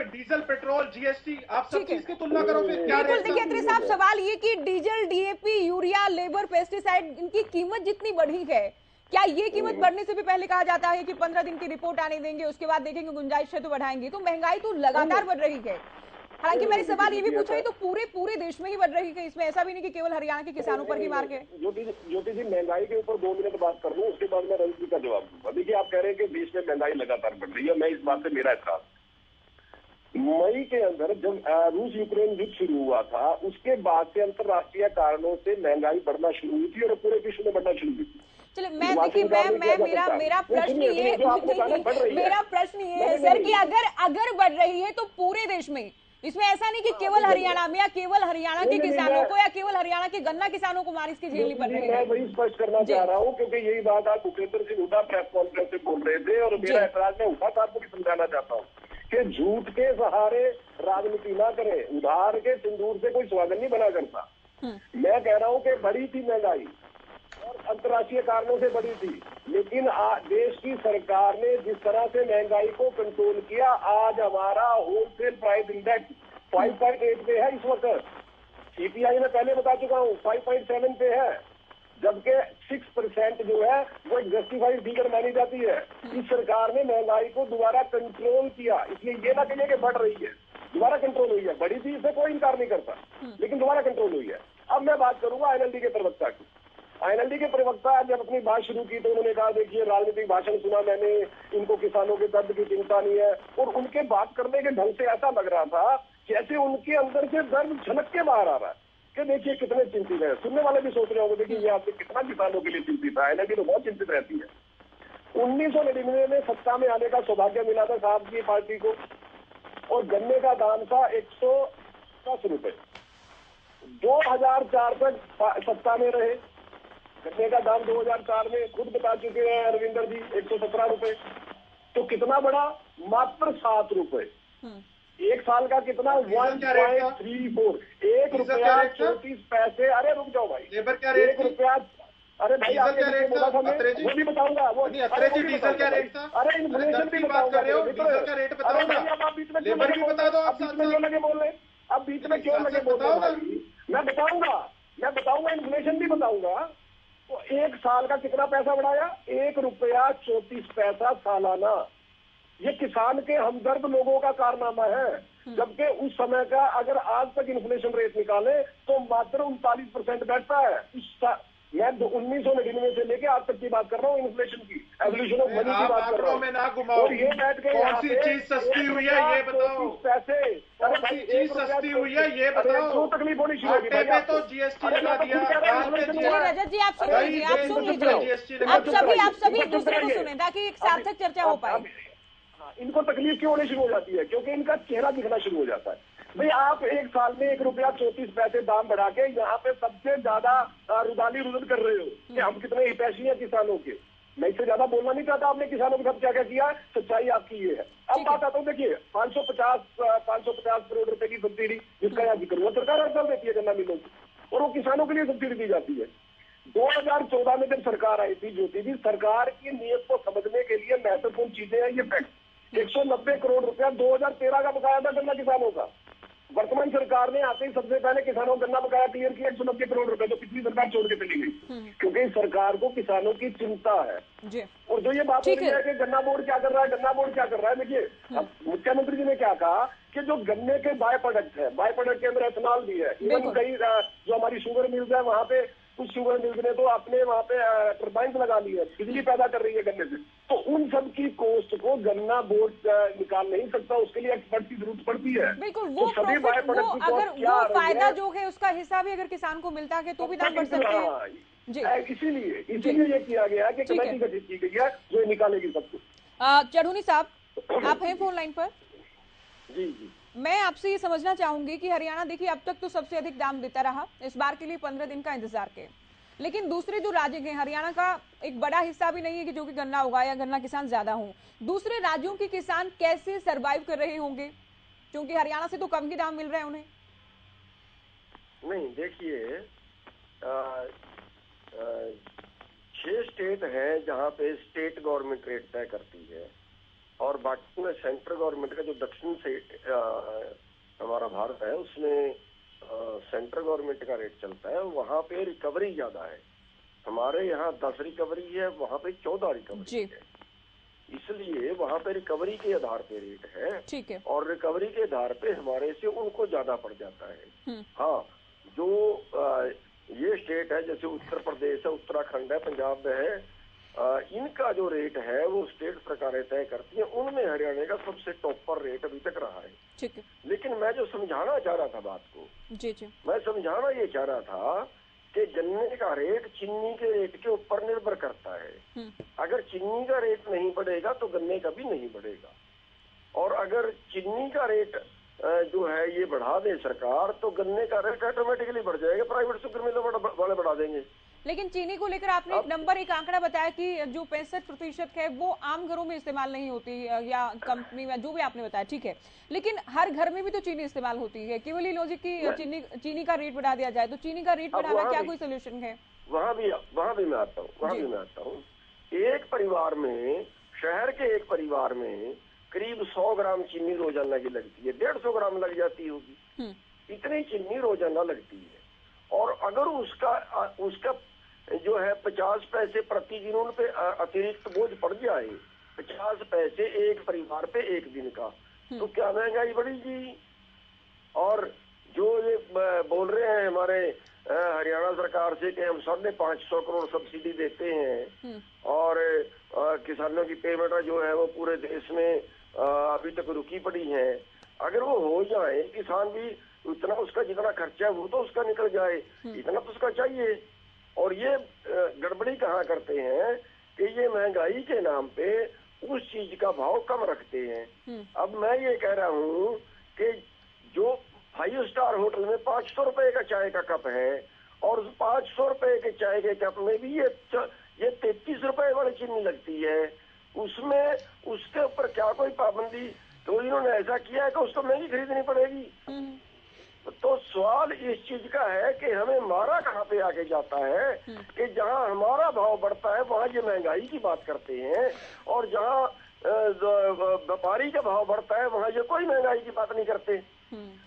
डीजल, पेट्रोल, जीएसटी, आप सब चीज की तुलना करो फिर क्या? बिल्कुल। देखिए अत्रे साहब, सवाल ये कि diesel, DAP, urea, labour, pesticide, इनकी कीमत जितनी बढ़ी है, क्या ये कीमत बढ़ने से भी पहले कहा जाता है कि 15 दिन की रिपोर्ट आने देंगे, उसके बाद देखेंगे गुंजाइश है तो बढ़ाएंगे? तो महंगाई तो लगातार बढ़ रही है। हालांकि मैंने सवाल ये भी पूछा है तो पूरे देश में ही बढ़ रही है, इसमें ऐसा भी नहीं कि केवल हरियाणा के किसानों पर ही मार के। ज्योति जी, महंगाई के ऊपर 2 मिनट बात कर लूं, उसके बाद मैं रंजी का जवाब दूंगा। देखिए, आप कह रहे हैं कि देश में महंगाई लगातार बढ़ रही है, मैं इस बात से मेरा एतराज। मई के अंदर जब रूस यूक्रेन युद्ध शुरू हुआ था, उसके बाद से अंतरराष्ट्रीय कारणों से महंगाई बढ़ना शुरू हुई थी और पूरे विश्व में बढ़ना शुरू हुई थी। चलिए, मेरा प्रश्न ये है सर कि अगर बढ़ रही है तो पूरे देश में, इसमें ऐसा नहीं कि केवल हरियाणा में या केवल हरियाणा के किसानों को या केवल हरियाणा के गन्ना किसानों को मार इसकी झेलनी पड़ रही है। मैं वही स्पष्ट करना चाह रहा हूँ, क्योंकि यही बात आप भूपेंद्र सिंह हुड्डा प्रेस कॉन्फ्रेंस से बोल रहे थे और मेरा ऐतराज मैं हुड्डा साहब को भी समझाना चाहता हूँ कि झूठ के सहारे राजनीति ना करें, उधार के सिंदूर से कोई स्वागत नहीं बना करता। मैं कह रहा हूँ कि बढ़ी थी महंगाई और अंतर्राष्ट्रीय कारणों से बढ़ी थी, लेकिन देश की सरकार ने जिस तरह से महंगाई को कंट्रोल किया, आज हमारा होलसेल प्राइस इंडेक्स 5.8 पे है इस वक्त। सीपीआई में पहले बता चुका हूँ 5.7 पे है, जबकि 6% जो है वो एक जस्टिफाइड फिगर मानी जाती है। इस सरकार ने महंगाई को दोबारा कंट्रोल किया, इसलिए ये ना कहिए कि बढ़ रही है, दोबारा कंट्रोल हुई है। बड़ी थी, इससे कोई इनकार नहीं करता, लेकिन दोबारा कंट्रोल हुई है। अब मैं बात करूंगा आईएनएलडी के प्रवक्ता की। आईएनएलडी के प्रवक्ता जब अपनी बात शुरू की तो उन्होंने कहा, देखिए राजनीतिक भाषण सुना मैंने, इनको किसानों के दर्द की चिंता नहीं है। और उनके बात करने के ढंग से ऐसा लग रहा था जैसे उनके अंदर से दर्द झलक के बाहर आ रहा है कि देखिए कितने चिंतित है। सुनने वाले भी सोच रहे होंगे, देखिए ये आपसे कितना किसानों के लिए चिंतित है। आईएनएलडी तो बहुत चिंतित रहती है। 1999 में सत्ता में आने का सौभाग्य मिला था साहब की पार्टी को, और गन्ने का दाम था 110 रुपए। 2004 तक सत्ता में रहे, गन्ने का दाम 2004 में खुद बता चुके हैं रविंदर जी 117 रुपए। तो कितना बढ़ा? मात्र 7 रुपए। एक साल का कितना? 1.34। 1 रुपया 34 पैसे। अरे रुक जाओ भाई, लेबर क्या रेट? 1 रुपया। अरे भाई आपने बोला था, मैं वो भी बताऊंगा। वो डीजल क्या रेट था? अरे इन्फ्लेशन भी बताऊंगा। डीजल का रेट बताओ ना, आप बीच में लेबर भी बता दो। आप बीच में क्यों लगे बोलने? अब बीच में क्यों लगे बोलने? मैं बताऊंगा, इन्फ्लेशन भी बताऊंगा। तो एक साल का कितना पैसा बढ़ाया? 1 रुपया 34 पैसा सालाना। ये किसान के हमदर्द लोगों का कारनामा है, जबकि उस समय का अगर आज तक इन्फ्लेशन रेट निकाले तो मात्र 39% बैठता है। मैं 1999 से लेके आज तक की बात कर रहा हूँ, इन्फ्लेशन की, एवोल्यूशन ऑफ मनी की बात कर रहा हूँ। मैं ना घुमाऊं, और ये बैठ के कौन सी चीज सस्ती हुई है ये बताओ। पैसे, कौन सी चीज सस्ती हुई है ये बताओ। क्यों तकलीफ होनी शुरू होगी? आटे में तो जीएसटी लगा दिया। रजत जी आप सुन लीजिए, आप सभी एक दूसरे को सुने ताकि एक सार्थक चर्चा हो पाए। इनको तकलीफ क्यों होनी शुरू हो जाती है? क्योंकि इनका चेहरा दिखना शुरू हो जाता है। भाई आप एक साल में 1 रुपया 34 पैसे दाम बढ़ा के यहाँ पे सबसे ज्यादा रुदाली रुदन कर रहे हो कि हम कितने हितैषी हैं किसानों के। मैं इससे ज्यादा बोलना नहीं चाहता आपने किसानों के साथ क्या क्या किया, सच्चाई आपकी ये है। अब बात आता हूँ, देखिए 550 करोड़ रुपए की सब्सिडी जिसका यहाँ जिक्र हुआ, सरकार हर साल देती है गन्ना मिलों की, और वो किसानों के लिए सब्सिडी दी जाती है। 2014 में जब सरकार आई थी ज्योति जी, सरकार की नीयत को समझने के लिए महत्वपूर्ण चीजें हैं ये फैक्ट। 190 करोड़ रुपया 2013 का बकाया था गन्ना किसानों का। वर्तमान सरकार ने आते ही सबसे पहले किसानों को गन्ना बकाया क्लियर किया 190 करोड़ रुपए, तो पिछली सरकार छोड़ के चली गई, क्योंकि सरकार को किसानों की चिंता है। और जो ये बात हो रही है कि गन्ना बोर्ड क्या कर रहा है, गन्ना बोर्ड क्या कर रहा है, देखिए अब मुख्यमंत्री जी ने क्या कहा कि जो गन्ने के बाय प्रोडक्ट है, बाय प्रोडक्ट के अंदर एथनॉल भी है। इवन कई जो हमारी शुगर मिल्स है वहाँ पे, कुछ शुगर मिल्स ने तो अपने वहाँ पे टर्बाइन लगा ली है, बिजली पैदा कर रही है गन्ने से। तो उन सब की कॉस्ट को गन्ना बोर्ड निकाल नहीं सकता, उसके लिए एक्सपर्ट की जरूरत पड़ती है। बिल्कुल, वो तो सभी बाय प्रोडक्ट की कॉस्ट क्या आ रही है, फायदा जो है उसका हिस्सा भी अगर किसान को मिलता है तो भी दाम बढ़ सकते हैं। इसीलिए ये किया गया है कि कमेटी गठित की गई है जो निकालेगी सब कुछ। चढ़ूनी साहब आप हैं फोन लाइन पर? जी। मैं आपसे ये समझना चाहूंगी कि हरियाणा देखिए अब तक तो सबसे अधिक दाम देता रहा, इस बार के लिए 15 दिन का इंतजार के, लेकिन दूसरे जो राज्य हैं, हरियाणा का एक बड़ा हिस्सा भी नहीं है कि जो कि गन्ना उगाए या गन्ना किसान ज्यादा हों। दूसरे राज्यों के किसान कैसे सरवाइव कर रहे होंगे, क्योंकि हरियाणा से तो कम ही दाम मिल रहे हैं उन्हें? नहीं, देखिए 6 स्टेट है जहाँ पे स्टेट गवर्नमेंट रेट तय करती है, और बाकी में सेंट्रल गवर्नमेंट का जो दक्षिण से हमारा भारत है उसमें सेंट्रल गवर्नमेंट का रेट चलता है। वहाँ पे रिकवरी ज्यादा है, हमारे यहाँ 10 रिकवरी है, वहाँ पे 14 रिकवरी है, इसलिए वहाँ पे रिकवरी के आधार पे रेट है। ठीक है। और रिकवरी के आधार पे हमारे से उनको ज्यादा पड़ जाता है। हाँ, जो ये स्टेट है जैसे उत्तर प्रदेश है, उत्तराखंड है, पंजाब में है, इनका जो रेट है वो स्टेट सरकारें तय करती हैं, उनमें हरियाणा का सबसे टॉप पर रेट अभी तक रहा है। ठीक है। लेकिन मैं जो समझाना चाह रहा था बात को, मैं समझाना ये चाह रहा था कि गन्ने का रेट चीनी के रेट के ऊपर निर्भर करता है। अगर चीनी का रेट नहीं बढ़ेगा तो गन्ने का भी नहीं बढ़ेगा, और अगर चीनी का रेट जो है ये बढ़ा दे सरकार तो गन्ने का रेट ऑटोमेटिकली बढ़ जाएगा, प्राइवेट शुगर मिलों वाले बढ़ा देंगे। लेकिन चीनी को लेकर आपने एक नंबर, एक आंकड़ा बताया कि जो 65% है वो आम घरों में इस्तेमाल नहीं होती या कंपनी में, जो भी आपने बताया ठीक है, लेकिन हर घर में भी तो चीनी इस्तेमाल होती है। केवल ये लॉजिक की चीनी का रेट बढ़ा दिया जाए तो चीनी का रेट बढ़ाना क्या कोई सोल्यूशन है? वहाँ भी मैं आता हूँ। एक परिवार में, शहर के एक परिवार में करीब 100 ग्राम चीनी रोजाना की लगती है, 150 ग्राम लग जाती होगी। इतनी चीनी रोजाना लगती है। और अगर उसका जो है 50 पैसे प्रति दिन उन पे अतिरिक्त बोझ पड़ जाए, 50 पैसे एक परिवार पे एक दिन का, तो क्या महंगाई बढ़ेगी। और जो ये बोल रहे हैं हमारे हरियाणा सरकार से कि हम 550 करोड़ सब्सिडी देते हैं और किसानों की पेमेंट जो है वो पूरे देश में अभी तक रुकी पड़ी है, अगर वो हो जाए किसान भी उतना उसका जितना खर्चा है वो तो उसका निकल जाए, इतना तो उसका चाहिए। और ये गड़बड़ी कहाँ करते हैं कि ये महंगाई के नाम पे उस चीज का भाव कम रखते हैं। अब मैं ये कह रहा हूँ कि जो 5 स्टार होटल में 500 रुपए का चाय का कप है और 500 रुपए के चाय के कप में भी ये 33 रुपए वाली चीनी लगती है, उसमें उसके ऊपर क्या कोई पाबंदी? तो इन्होंने ऐसा किया है कि उसको महंगी खरीदनी पड़ेगी। तो सवाल इस चीज का है कि हमें मारा कहाँ पे आके जाता है कि जहाँ हमारा भाव बढ़ता है वहाँ ये महंगाई की बात करते हैं, और जहाँ व्यापारी का भाव बढ़ता है वहाँ ये कोई महंगाई की बात नहीं करते।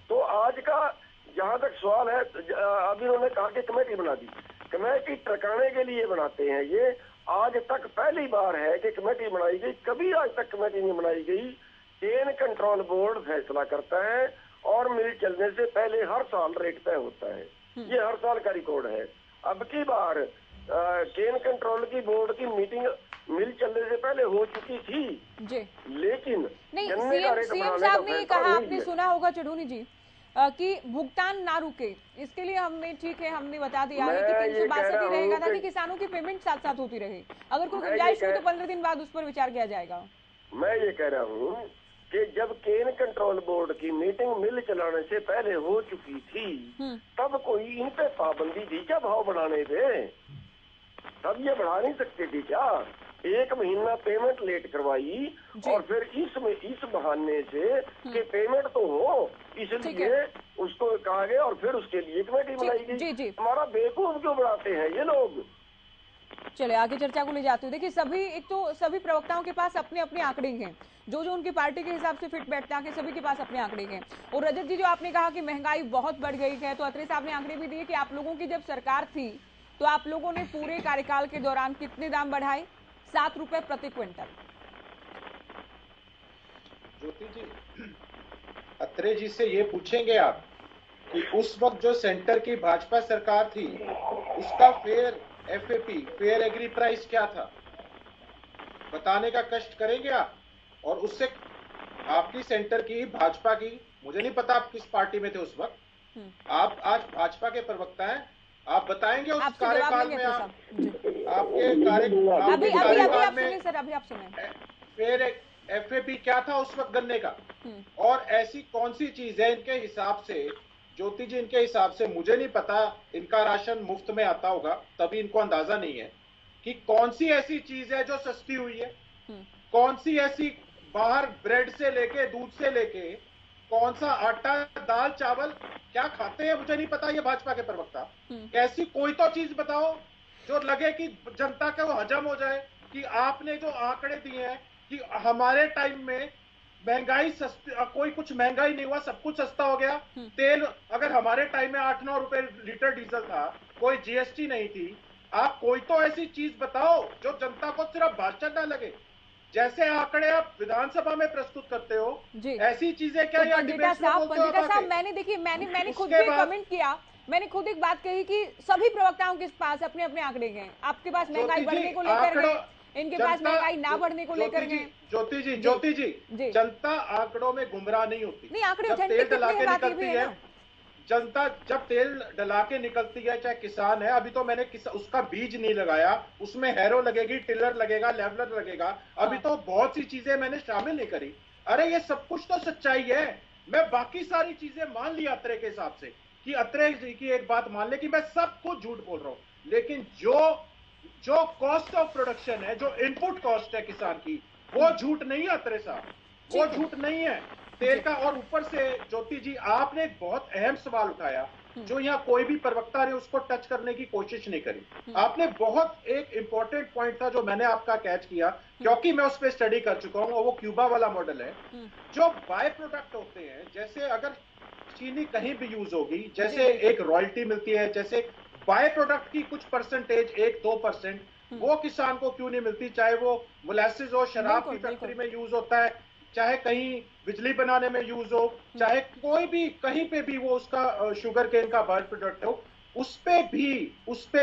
तो आज का जहाँ तक सवाल है, अभी उन्होंने कहा कि कमेटी बना दी, कमेटी टरकाने के लिए बनाते हैं। ये आज तक पहली बार है कि कमेटी बनाई गई, कभी आज तक कमेटी नहीं बनाई गई। केन कंट्रोल बोर्ड फैसला करता है और मिल चलने से पहले हर साल रेट तय होता है, ये हर साल का रिकॉर्ड है। अब की बार केन कंट्रोल की बोर्ड की मीटिंग मिल चलने से पहले हो चुकी थी जी, लेकिन नहीं, सीएम साहब ने कहा, आपने सुना होगा चढ़ूनी जी, कि भुगतान ना रुके, इसके लिए हमने ठीक है हमने बता दिया है कि 362 ही रहेगा ताकि किसानों की पेमेंट साथ साथ होती रहे। अगर कोई गुंजाइश हो तो 15 दिन बाद उस पर विचार किया जाएगा। मैं ये कह रहा हूँ कि जब केन कंट्रोल बोर्ड की मीटिंग मिल चलाने से पहले हो चुकी थी, तब कोई इन पे पाबंदी थी क्या भाव बढ़ाने पे? तब ये बढ़ा नहीं सकते थे क्या? 1 महीना पेमेंट लेट करवाई और फिर इस बहाने से कि पेमेंट तो हो, इसलिए उसको कहा गया और फिर उसके लिए कमेटी बनाई गई। हमारा बेवकूफ क्यों बनाते हैं ये लोग? चले आगे चर्चा को ले जाते हुए देखिए, सभी प्रवक्ताओं के पास अपने अपने आंकड़े हैं, जो उनकी पार्टी के हिसाब से फिट बैठता है, सभी के पास अपने आंकड़े हैं। और रजत जी, जो आपने कहा कि महंगाई बहुत बढ़ गई है, तो अत्रे साहब ने आंकड़े भी दिए कि आप लोगों की जब सरकार थी तो आप लोगों ने पूरे कार्यकाल के दौरान कितने दाम बढ़ाए? 7 रुपए प्रति क्विंटल। ज्योति जी, अत्रे जी से ये पूछेंगे आप कि उस वक्त जो सेंटर की भाजपा सरकार थी उसका fair FAP fair agri price क्या था, बताने का कष्ट करेंगे आप? और उससे आपकी सेंटर की भाजपा की, मुझे नहीं पता आप किस पार्टी में थे उस वक्त, आप आज भाजपा के प्रवक्ता हैं, आप बताएंगे उस कार्यकाल में आपके कार्यकाल में फेयर FAP क्या था उस वक्त गन्ने का? और ऐसी कौन सी चीज है इनके हिसाब से, ज्योति जी इनके हिसाब से, मुझे नहीं पता, इनका राशन मुफ्त में आता होगा तभी इनको अंदाजा नहीं है कि कौन सी ऐसी चीज है जो सस्ती हुई है, कौन सी ऐसी बाहर ब्रेड से लेके दूध से लेके कौन सा आटा दाल चावल क्या खाते हैं, मुझे नहीं पता। ये भाजपा के प्रवक्ता ऐसी कोई तो चीज बताओ जो लगे कि जनता का वो हजम हो जाए, कि आपने जो आंकड़े दिए हैं कि हमारे टाइम में महंगाई सस्ती, कोई कुछ महंगाई नहीं हुआ, सब कुछ सस्ता हो गया। तेल अगर हमारे टाइम में 8-9 रुपए लीटर डीजल था, कोई GST नहीं थी, आप कोई तो ऐसी चीज बताओ जो जनता को सिर्फ भाषण ना लगे। जैसे आंकड़े आप विधानसभा में प्रस्तुत करते हो, ऐसी चीजें क्या तो पंडिता साहब, मैंने खुद भी कमेंट किया, मैंने खुद एक बात कही कि सभी प्रवक्ताओं के पास अपने अपने आंकड़े गए। आपके पास महंगाई बढ़ने को लेकर गए, इनके पास महंगाई ना बढ़ने को लेकर गए। ज्योति जी, जनता आंकड़ों में गुमराह नहीं होती। नहीं, आंकड़े तेल डला के निकलती है जनता, जब तेल डला के निकलती है, चाहे किसान है, अभी तो मैंने उसका बीज नहीं लगाया, उसमें हैरो लगेगी, टिलर लगेगा, लेवलर लगेगा, अभी तो बहुत सी चीजें मैंने शामिल नहीं करी। अरे ये सब कुछ तो सच्चाई है। मैं बाकी सारी चीजें मान ली अत्रे के हिसाब से, कि अत्रे जी की एक बात मान ले कि मैं सब कुछ झूठ बोल रहा हूं, लेकिन जो कॉस्ट ऑफ प्रोडक्शन है, जो इनपुट कॉस्ट है किसान की, वो झूठ नहीं है अत्रे साहब, वो झूठ नहीं है तेल का। और ऊपर से ज्योति जी, आपने एक बहुत अहम सवाल उठाया जो यहाँ कोई भी प्रवक्ता ने उसको टच करने की कोशिश नहीं करी। आपने बहुत एक इंपॉर्टेंट पॉइंट था जो मैंने आपका कैच किया, क्योंकि मैं उस पर स्टडी कर चुका हूं, और वो क्यूबा वाला मॉडल है। जो बाय प्रोडक्ट होते हैं, जैसे अगर चीनी कहीं भी यूज होगी, जैसे एक रॉयल्टी मिलती है, जैसे बाय प्रोडक्ट की कुछ परसेंटेज 1-2% वो किसान को क्यों नहीं मिलती, चाहे वो मोलासेस हो, शराब की फैक्ट्री में यूज होता है, चाहे कहीं बिजली बनाने में यूज हो, चाहे कोई भी कहीं पे भी वो उसका शुगर केन का बाय प्रोडक्ट हो, उस पे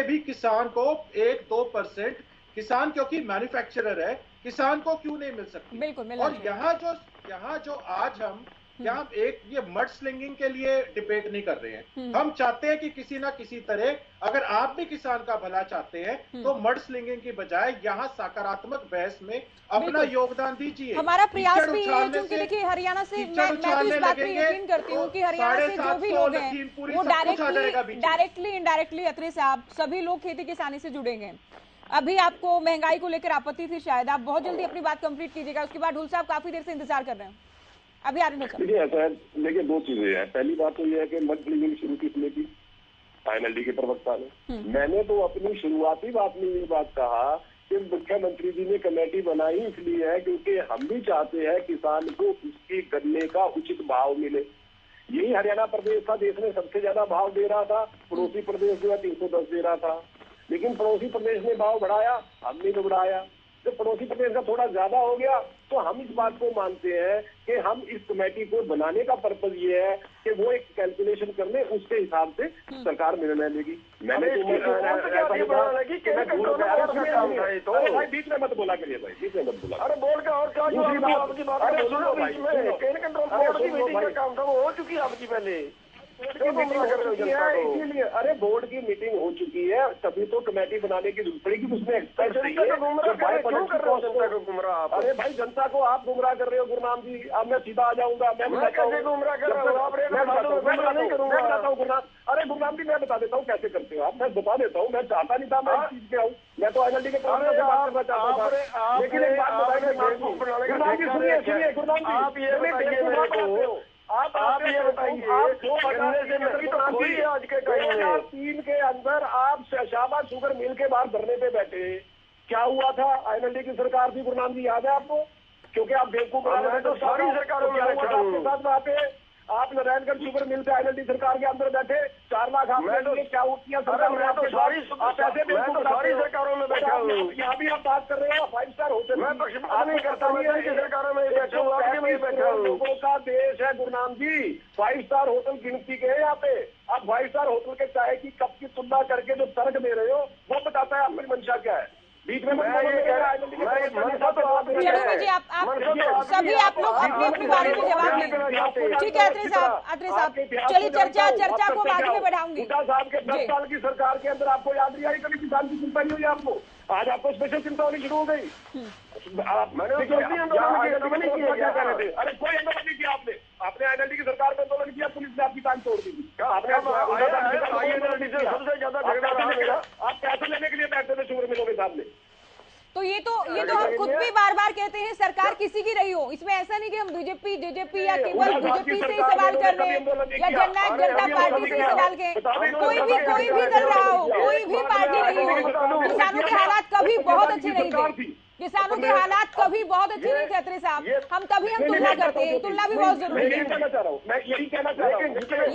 भी किसान को 1-2% किसान क्योंकि मैन्युफैक्चरर है, किसान को क्यों नहीं मिल सकती। बिल्कुल और यहाँ जो आज हम यहाँ एक ये मड स्लिंगिंग के लिए डिबेट नहीं कर रहे हैं, हम चाहते हैं कि किसी ना किसी तरह, अगर आप भी किसान का भला चाहते हैं तो मड स्लिंगिंग की बजाय यहाँ सकारात्मक बहस में अपना योगदान दीजिए। हमारा प्रयास भी है, क्योंकि देखिए हरियाणा से मैं तो इस बात पे यकीन करती हूँ कि हरियाणा से जो भी लोग हैं वो डायरेक्टली इनडायरेक्टली अत्रे साहब सभी लोग खेती किसानी से जुड़ेंगे। अभी आपको महंगाई को लेकर आपत्ति थी, शायद आप बहुत जल्दी अपनी बात कंप्लीट कीजिएगा, उसके बाद ढुल साहब काफी देर से इंतजार कर रहे हैं। अभी आ रहे हैं। देखिए ऐसा है, लेकिन दो चीजें हैं। पहली बात तो यह है कि मड स्लिंगिंग शुरू किसने की? आईएनएलडी के प्रवक्ता ने। मैंने तो अपनी शुरुआती बात में ये बात कहा कि मुख्यमंत्री जी ने कमेटी बनाई इसलिए है क्योंकि हम भी चाहते हैं किसान को उसकी गन्ने का उचित भाव मिले। यही हरियाणा प्रदेश था देश में सबसे ज्यादा भाव दे रहा था, पड़ोसी प्रदेश जो है 310 दे रहा था, लेकिन पड़ोसी प्रदेश ने भाव बढ़ाया, हमने तो बढ़ाया। जब पड़ोसी प्रदेश का थोड़ा ज्यादा हो गया तो हम इस बात को मानते हैं कि हम इस कमेटी को बनाने का पर्पज ये है कि वो एक कैलकुलेशन कर ले, उसके हिसाब से सरकार निर्णय लेगी। मैंने बीच में मत बोला करिए भाई, बीच में मत बोला। अरे बोल का और काम था वो हो चुकी है आपकी पहले इसीलिए। अरे बोर्ड की मीटिंग हो चुकी है, तभी तो कमेटी बनाने की जरूरत पड़ेगी। उसमें अरे भाई जनता को आप गुमराह कर रहे हो गुरनाम जी। अब मैं सीधा आ जाऊंगा, मैं बताता हूँ गुरनाम। अरे गुरनाम जी मैं बता देता हूँ कैसे करते हो आप, मैं बता देता हूँ। मैं चाहता नहीं था मैं इस चीज पे आऊँ, मैं तो आईएनएलडी के काम से बात करना चाहता था, लेकिन एक बात बताइए गुरनाम जी, सुनिए गुरनाम जी, आप ये बताइए आप 2003 के अंदर आप शाहबाद शुगर मिल के बाहर धरने पे बैठे, क्या हुआ था? आईएनएलडी की सरकार थी गुरनाम जी, याद है आपको? क्योंकि आप बेवकूफ तो सारी सरकारों में आपके साथ वहाँ पे आप नारायणगढ़ शुगर मिल पे आईएनएलडी सरकार के अंदर बैठे 4 लाख आपने क्या किया सरकार? मैं तो सारी सरकारों में बैठा हूँ। यहाँ भी आप बात कर रहे हो 5 स्टार होटल, मैं पक्षपात नहीं करता हूँ, सरकारों में बैठा हूँ। लोगों का देश है गुरनाम जी, 5 स्टार होटल गिनती के है यहाँ पे। आप 5 स्टार होटल के चाय की कप की तुलना करके जो तर्क दे रहे हो वो बताता है आपकी मंशा क्या है। बीच में जी आप सभी आप लोग अपनी अपनी बारी में जवाब दें। ठीक है अत्रे साहब चलिए चर्चा को आगे में बढ़ाऊंगी। साहब के 10 साल की सरकार के अंदर आपको याद नहीं आई कभी किसान की चिंता नहीं हुई आपको? आज आपको स्पेशल चिंता होनी शुरू हो गई। अरे कोई आंदोलन नहीं किया आपने, आपने आईएनएलडी की सरकार में आंदोलन किया, पुलिस ने आपकी टांग तोड़ दी। सबसे ज्यादा झगड़ा आप पैसे लेने के लिए बैठते थे शुगर मिलों के सामने। तो ये तो हम खुद भी बार बार कहते हैं सरकार किसी की रही हो, इसमें ऐसा नहीं कि हम बीजेपी या केवल बीजेपी से सवाल कर रहे हैं या जननायक जनता पार्टी से सवाल के, कोई भी दल रहा हो, कोई भी पार्टी रही हो, किसानों के हालात कभी बहुत अच्छे नहीं थे, किसानों के हालात कभी बहुत अच्छे नहीं थे अत्रे साहब। हम तुलना करते हैं, तुलना भी बहुत जरूरी है। ये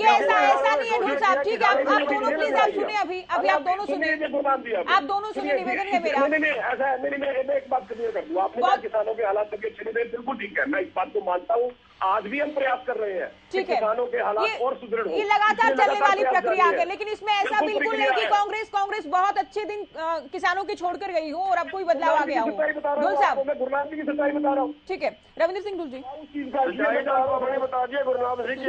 ऐसा नहीं है ढूल साहब, ठीक है आप दोनों प्लीज आप सुने, अभी आप दोनों सुने, निवेदन है मेरा। ऐसा है, मैं एक बात क्लियर कर दूं, आपने किसानों के हालात कभी अच्छे नहीं थे, बिल्कुल ठीक है, मैं इस बात को मानता हूँ। आज भी हम प्रयास कर रहे हैं ठीक है किसानों के हालात और सुदृढ़ हो। ये लगातार चलने वाली प्रक्रिया है, लेकिन इसमें ऐसा बिल्कुल नहीं कि कांग्रेस बहुत अच्छे दिन किसानों की छोड़कर गई हो और अब कोई बदलाव आ गया हो। ढुल साहब मैं गुरनाम जी की सच्चाई बता रहा हूँ। ठीक है रविंद्र सिंह ढुल जी बता दिया गुरनाम सिंह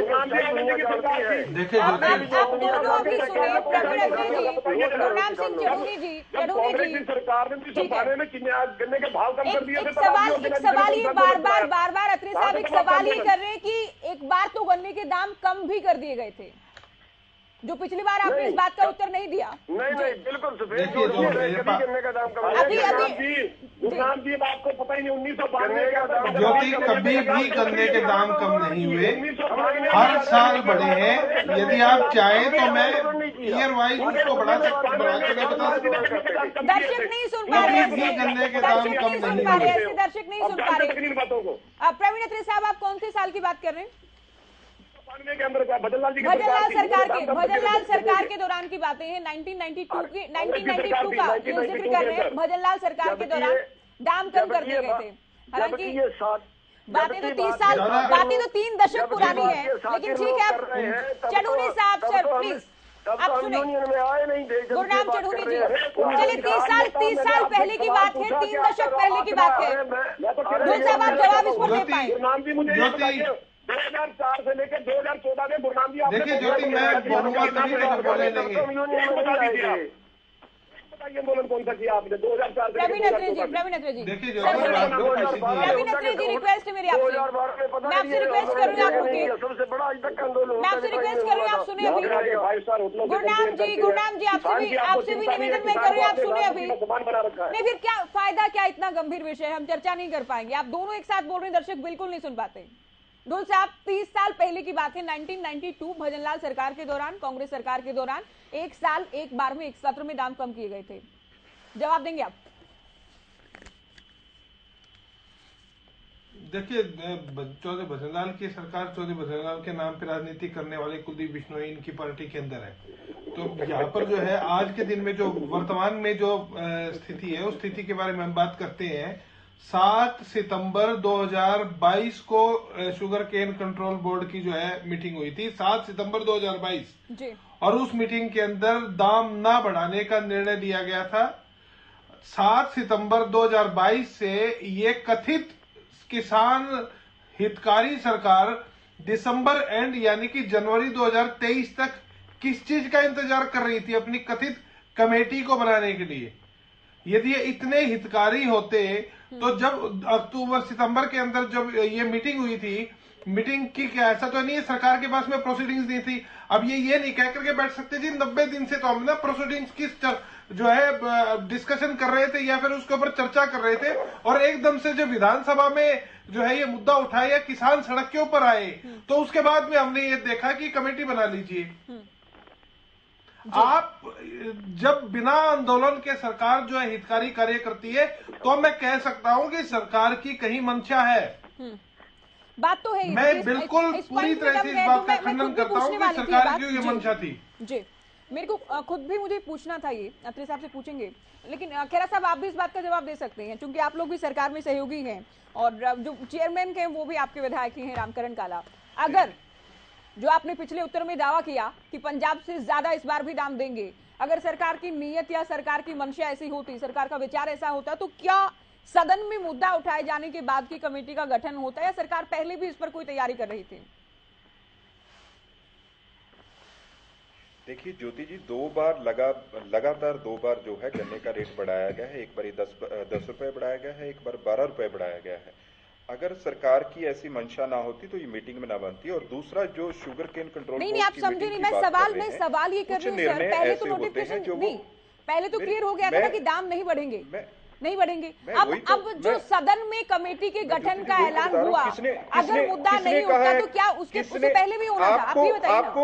देखिए आप दोनों अभी सुनिए, प्रवीण अग्रवाल जी, गुरनाम सिंह चढ़ूनी जी सरकार ने गन्ने के भाव कम कर दिए थे। एक सवाल ये बार बार अत्रे साहब एक सवाल ये कर रहे हैं कि एक बार तो गन्ने के दाम कम भी कर दिए गए थे, जो पिछली बार आपने इस बात का उत्तर नहीं दिया। नहीं बिल्कुल गन्ने का दाम कम गुरनाम जी आपको पता ही नहीं 1992 का दाम ज्योति कभी भी गन्ने के दाम कम नहीं हुए, हर साल बढ़े हैं। यदि आप चाहें तो मैं ईयर वाइज उसको बढ़ा के बता सकता। दर्शक नहीं सुन पा रहे, गन्ने के दाम कम नहीं हुए, दर्शक नहीं सुन पा रहे। प्रवीण अत्रे साहब आप कौन से साल की बात कर रहे हैं? 93 के अंदर का भजनलाल जी भजनलाल सरकार के दौरान की बातें हैं। 1992 का जिक्र कर रहे हैं। भजनलाल सरकार के दौरान दाम कम कर दिए गए थे। हालांकि बातें तो 3 दशक पुरानी है, लेकिन ठीक है। चढ़ूनी साहब सर प्लीज आप सुने। गुरनाम चढ़ूनी जी, चलिए 30 साल पहले की बात है, 3 दशक पहले की बात है। ढोल साहब आप जवाब इस पर दे पाए। गुरनाम जी मुझे 2004 से लेकर 2014 में गुरनाम जी देखिए ज्योति, मैं बोलूंगा तभी तो बोलने देंगे। आंदोलन कौन सा किया आपने 2004 से? प्रवीण अत्रे जी देखिए प्रवीण अत्रे जी, रिक्वेस्ट है मेरी आपसे, मैं आपसे रिक्वेस्ट करूंगी आप रुकिए, सबसे बड़ा आज तक आंदोलन मैं आपसे रिक्वेस्ट करूंगी आप सुने अभी। गुरनाम जी आपसे भी निवेदन मैं करूँ, आप सुने अभी। नहीं फिर क्या फायदा, क्या इतना गंभीर विषय हम चर्चा नहीं कर पाएंगे। आप दोनों एक साथ बोल रहे हैं, दर्शक बिल्कुल नहीं सुन पाते। ढोल साहब 30 साल पहले की बात है, 1992 भजनलाल सरकार के दौरान, कांग्रेस सरकार के दौरान एक साल एक बार में एक सत्र में दाम कम किए गए थे। जवाब देंगे आप? देखिए चौधरी भजनलाल की सरकार चौधरी भजनलाल के नाम पे राजनीति करने वाले कुलदीप बिश्नोई इनकी पार्टी के अंदर है। तो यहाँ पर जो है आज के दिन में जो वर्तमान में जो स्थिति है उस स्थिति के बारे में हम बात करते हैं। 7 सितंबर 2022 को शुगर केन कंट्रोल बोर्ड की जो है मीटिंग हुई थी, 7 सितंबर 2022 जी। और उस मीटिंग के अंदर दाम ना बढ़ाने का निर्णय लिया गया था। 7 सितंबर 2022 से ये कथित किसान हितकारी सरकार दिसंबर एंड यानी कि जनवरी 2023 तक किस चीज का इंतजार कर रही थी? अपनी कथित कमेटी को बनाने के लिए। यदि ये इतने हितकारी होते तो जब अक्टूबर सितंबर के अंदर जब ये मीटिंग हुई थी, मीटिंग की क्या ऐसा तो नहीं है सरकार के पास में प्रोसीडिंग्स नहीं थी। अब ये नहीं कह करके बैठ सकते जी 90 दिन से तो हम ना प्रोसीडिंग्स की जो है डिस्कशन कर रहे थे या फिर उसके ऊपर चर्चा कर रहे थे, और एकदम से जब विधानसभा में जो है ये मुद्दा उठाया या किसान सड़क के ऊपर आए तो उसके बाद में हमने ये देखा कि कमेटी बना लीजिए। आप जब बिना आंदोलन के सरकार जो है हितकारी कार्य करती है तो मैं कह सकता हूं कि सरकार की कहीं मंशा है। बात तो है, मैं बिल्कुल पूरी तरह से इस बात का खंडन करता हूं कि सरकार की ये मंशा थी जी। मेरे को खुद भी मुझे पूछना था, ये अत्रे साहब से पूछेंगे, लेकिन खेरा साहब आप भी इस बात का जवाब दे सकते हैं क्योंकि आप लोग भी सरकार में सहयोगी हैं और जो चेयरमैन के वो भी आपके विधायक ही हैं, रामकरण काला। अगर जो आपने पिछले उत्तर में दावा किया कि पंजाब से ज्यादा इस बार भी दाम देंगे, अगर सरकार की नीयत या सरकार की मंशा ऐसी होती, सरकार का विचार ऐसा होता, तो क्या सदन में मुद्दा उठाए जाने के बाद की कमेटी का गठन होता या सरकार पहले भी इस पर कोई तैयारी कर रही थी? देखिए ज्योति जी, लगातार 2 बार जो है गन्ने का रेट बढ़ाया गया है। एक बार 10 रुपए बढ़ाया गया है, एक बार 12 रुपए बढ़ाया गया है। अगर सरकार की ऐसी मंशा ना होती तो ये मीटिंग में ना बनती। और दूसरा जो शुगर केन कंट्रोल नहीं आप समझे नहीं, मैं सवाल ये कर रही हूँ सर। पहले तो नोटिफिकेशन नहीं, पहले तो क्लियर हो गया था कि दाम नहीं बढ़ेंगे, नहीं बढ़ेंगे। अब जो सदन में कमेटी के गठन का ऐलान हुआ, अगर मुद्दा नहीं होता तो क्या उसके पहले भी होना था? आप भी बताइए। आपको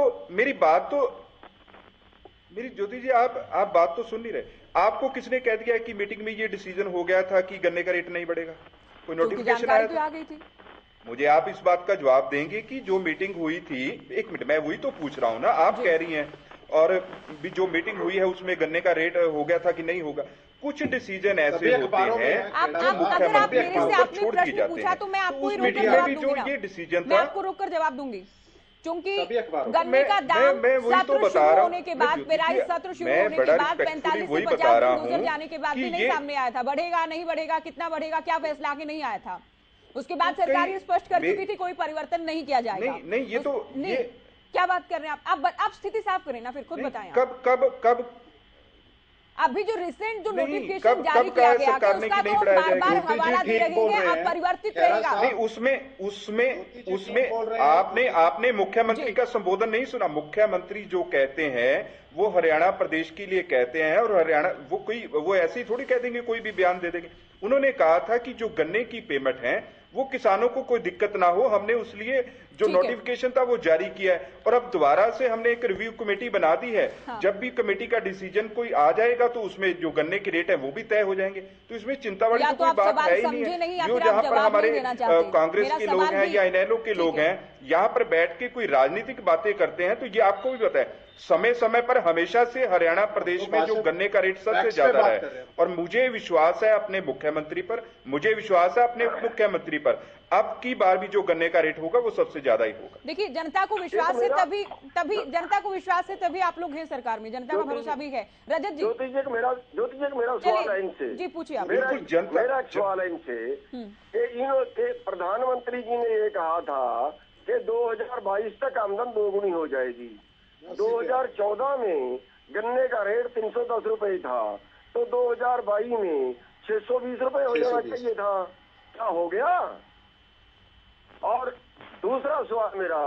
मेरी ज्योति जी आप बात तो सुन नहीं रहे। आपको किसने कह दिया कि मीटिंग में ये डिसीजन हो गया था कि गन्ने का रेट नहीं बढ़ेगा? कोई नोटिफिकेशन आया था? आ गई थी। मुझे आप इस बात का जवाब देंगे कि जो मीटिंग हुई थी, 1 मिनट मैं वही तो पूछ रहा हूं ना, आप कह रही हैं और भी जो मीटिंग हुई है उसमें गन्ने का रेट हो गया था कि नहीं होगा? कुछ डिसीजन ऐसे होते हैं जो मुख्यमंत्री के ऊपर छोड़ दिए जाते हैं। तो मैं आपको उस मीटिंग में भी जो ये डिसीजन था, आपको रोककर जवाब दूंगी क्योंकि गन्ने का दाम सत्र शुरू होने के बाद, पेराई सत्र शुरू होने के बाद 45 से 50 दिन गुजर जाने के बाद भी नहीं सामने आया था। बढ़ेगा नहीं बढ़ेगा, कितना बढ़ेगा, क्या फैसला आके नहीं आया था। उसके बाद सरकार ये स्पष्ट कर चुकी थी कोई परिवर्तन नहीं किया जाएगा। नहीं ये तो क्या बात कर रहे हैं आप स्थिति साफ करें ना, फिर खुद बताएं। कब अभी जो रिसेंट जो नोटिफिकेशन जारी किया गया है उसका तो बार-बार हवाला दे रहे हैं, अब परिवर्तित रहेगा। नहीं उसमें आपने मुख्यमंत्री का संबोधन नहीं सुना। मुख्यमंत्री जो कहते हैं वो हरियाणा प्रदेश के लिए कहते हैं और हरियाणा वो ऐसे ही थोड़ी कह देंगे, कोई भी बयान दे देंगे। उन्होंने कहा था कि जो गन्ने की पेमेंट है वो किसानों को कोई दिक्कत ना हो, हमने उसलिए जो नोटिफिकेशन था वो जारी किया है, और अब दोबारा से हमने एक रिव्यू कमेटी बना दी है। जब भी कमेटी का डिसीजन कोई आ जाएगा तो उसमें जो गन्ने के रेट है वो भी तय हो जाएंगे, तो इसमें चिंता वाली तो कोई बात है ही नहीं है। जो जहाँ पर हमारे कांग्रेस के लोग हैं या इनेलो के लोग हैं, यहाँ पर बैठ के कोई राजनीतिक बातें करते हैं, तो ये आपको भी पता है समय समय पर हमेशा से हरियाणा प्रदेश में जो गन्ने का रेट सबसे ज्यादा है, और मुझे विश्वास है अपने मुख्यमंत्री पर, मुझे विश्वास है अपने मुख्यमंत्री पर, अब की बार भी जो गन्ने का रेट होगा वो सबसे ज्यादा ही होगा। देखिए, जनता को विश्वास है तभी जनता को विश्वास है तभी आप लोग हैं सरकार में, जनता का भरोसा भी है। रजत जी, ज्योति जी मेरा सवाल है इनसे। जी पूछिए आप। मेरा सवाल है इनसे कि प्रधानमंत्री जी ने ये कहा था कि 2022 तक आमदन दोगुनी हो जाएगी। 2014 में गन्ने का रेट 310 रुपए था, तो 2022 में 620 रुपए हो जाना चाहिए था, क्या हो गया? और दूसरा सवाल मेरा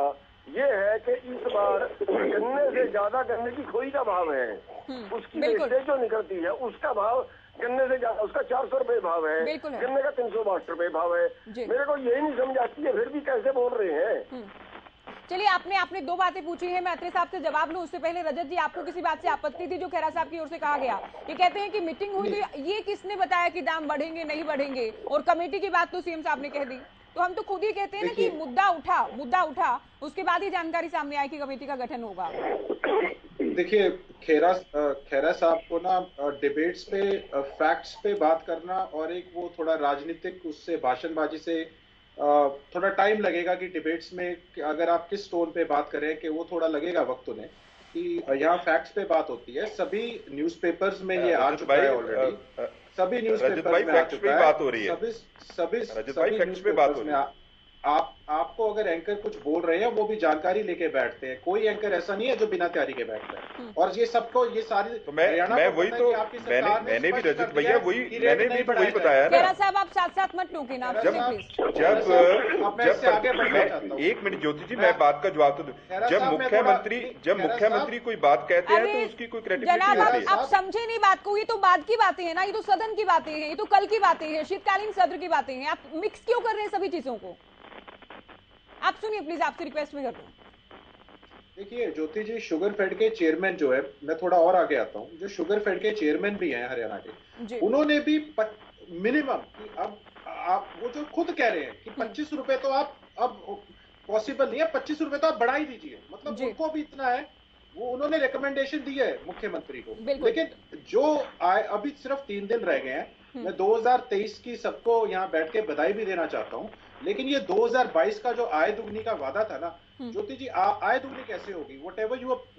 ये है कि इस बार गन्ने से ज्यादा गन्ने की खोई का भाव है, उसकी वेस्टेज जो निकलती है उसका भाव गन्ने से ज्यादा, उसका 400 रुपए भाव है, गन्ने का 362 रुपए भाव है। मेरे को यही नहीं समझ आती है, फिर भी कैसे बोल रहे हैं। चलिए, आपने दो बातें पूछी है, मैं अत्रे साहब से जवाब लूं उससे पहले रजत जी, आपको किसी बात से आपत्ति थी जो खैरा साहब की ओर से कहा गया? ये कहते हैं कि मीटिंग हुई तो ये किसने बताया कि दाम बढ़ेंगे नहीं बढ़ेंगे, और कमेटी की बात तो सीएम साहब ने कह दी, तो हम तो खुद ही कहते हैं ना कि मुद्दा उठा उसके बाद ही जानकारी सामने आई कि कमेटी का गठन होगा। देखिए, खैरा साहब को ना डिबेट्स पे फैक्ट्स पे बात करना और एक वो थोड़ा राजनीतिक उससे भाषणबाजी से थोड़ा टाइम लगेगा कि डिबेट्स में अगर आप किस टोन पे बात करें कि वो थोड़ा लगेगा वक्त उन्हें कि यहाँ फैक्ट्स पे बात होती है। सभी न्यूज़पेपर्स में ये आ चुका है ऑलरेडी, सभी न्यूज़पेपर्स में आ चुका है, सभी न्यूज़पेपर्स में आपको अगर एंकर कुछ बोल रहे हैं वो भी जानकारी लेके बैठते हैं, कोई एंकर ऐसा नहीं है जो बिना तैयारी के बैठता है। और ये सबको ये सारी तो मैं वही तो मैंने भी रजत भैया मैंने भी वही बताया ना। साहब आप साथ मत टोके ना। एक मिनट ज्योति जी, मैं बात का जवाब तो दूं। जब मुख्यमंत्री कोई बात कहते हैं तो उसकी कोई क्रेडिबिलिटी होती है। आप समझे नहीं बात को, ये तो बाद की बातें हैं ना, ये तो सदन की बातें हैं, ये तो कल की बातें हैं, शीतकालीन सत्र की बातें हैं। आप मिक्स क्यों कर रहे हैं सभी चीजों को? आप सुनिए प्लीज, आपसे रिक्वेस्ट भी कर दूं। देखिए ज्योति जी, शुगर फेड के चेयरमैन जो है, मैं थोड़ा और आगे आता हूं, जो शुगर फेड के चेयरमैन भी हैं हरियाणा के, उन्होंने भी मिनिमम अब आप वो जो खुद कह रहे हैं कि 25 रुपए तो आप अब पॉसिबल नहीं है, 25 रुपए तो आप बढ़ा ही दीजिए, मतलब उनको भी इतना है, वो उन्होंने रिकमेंडेशन दी है मुख्यमंत्री को। लेकिन जो अभी सिर्फ 3 दिन रह गए हैं, मैं 2023 की सबको यहाँ बैठ के बधाई भी देना चाहता हूँ, लेकिन ये 2022 का जो आय दुगनी का वादा था ना ज्योति जी, आय दुगनी कैसे होगी?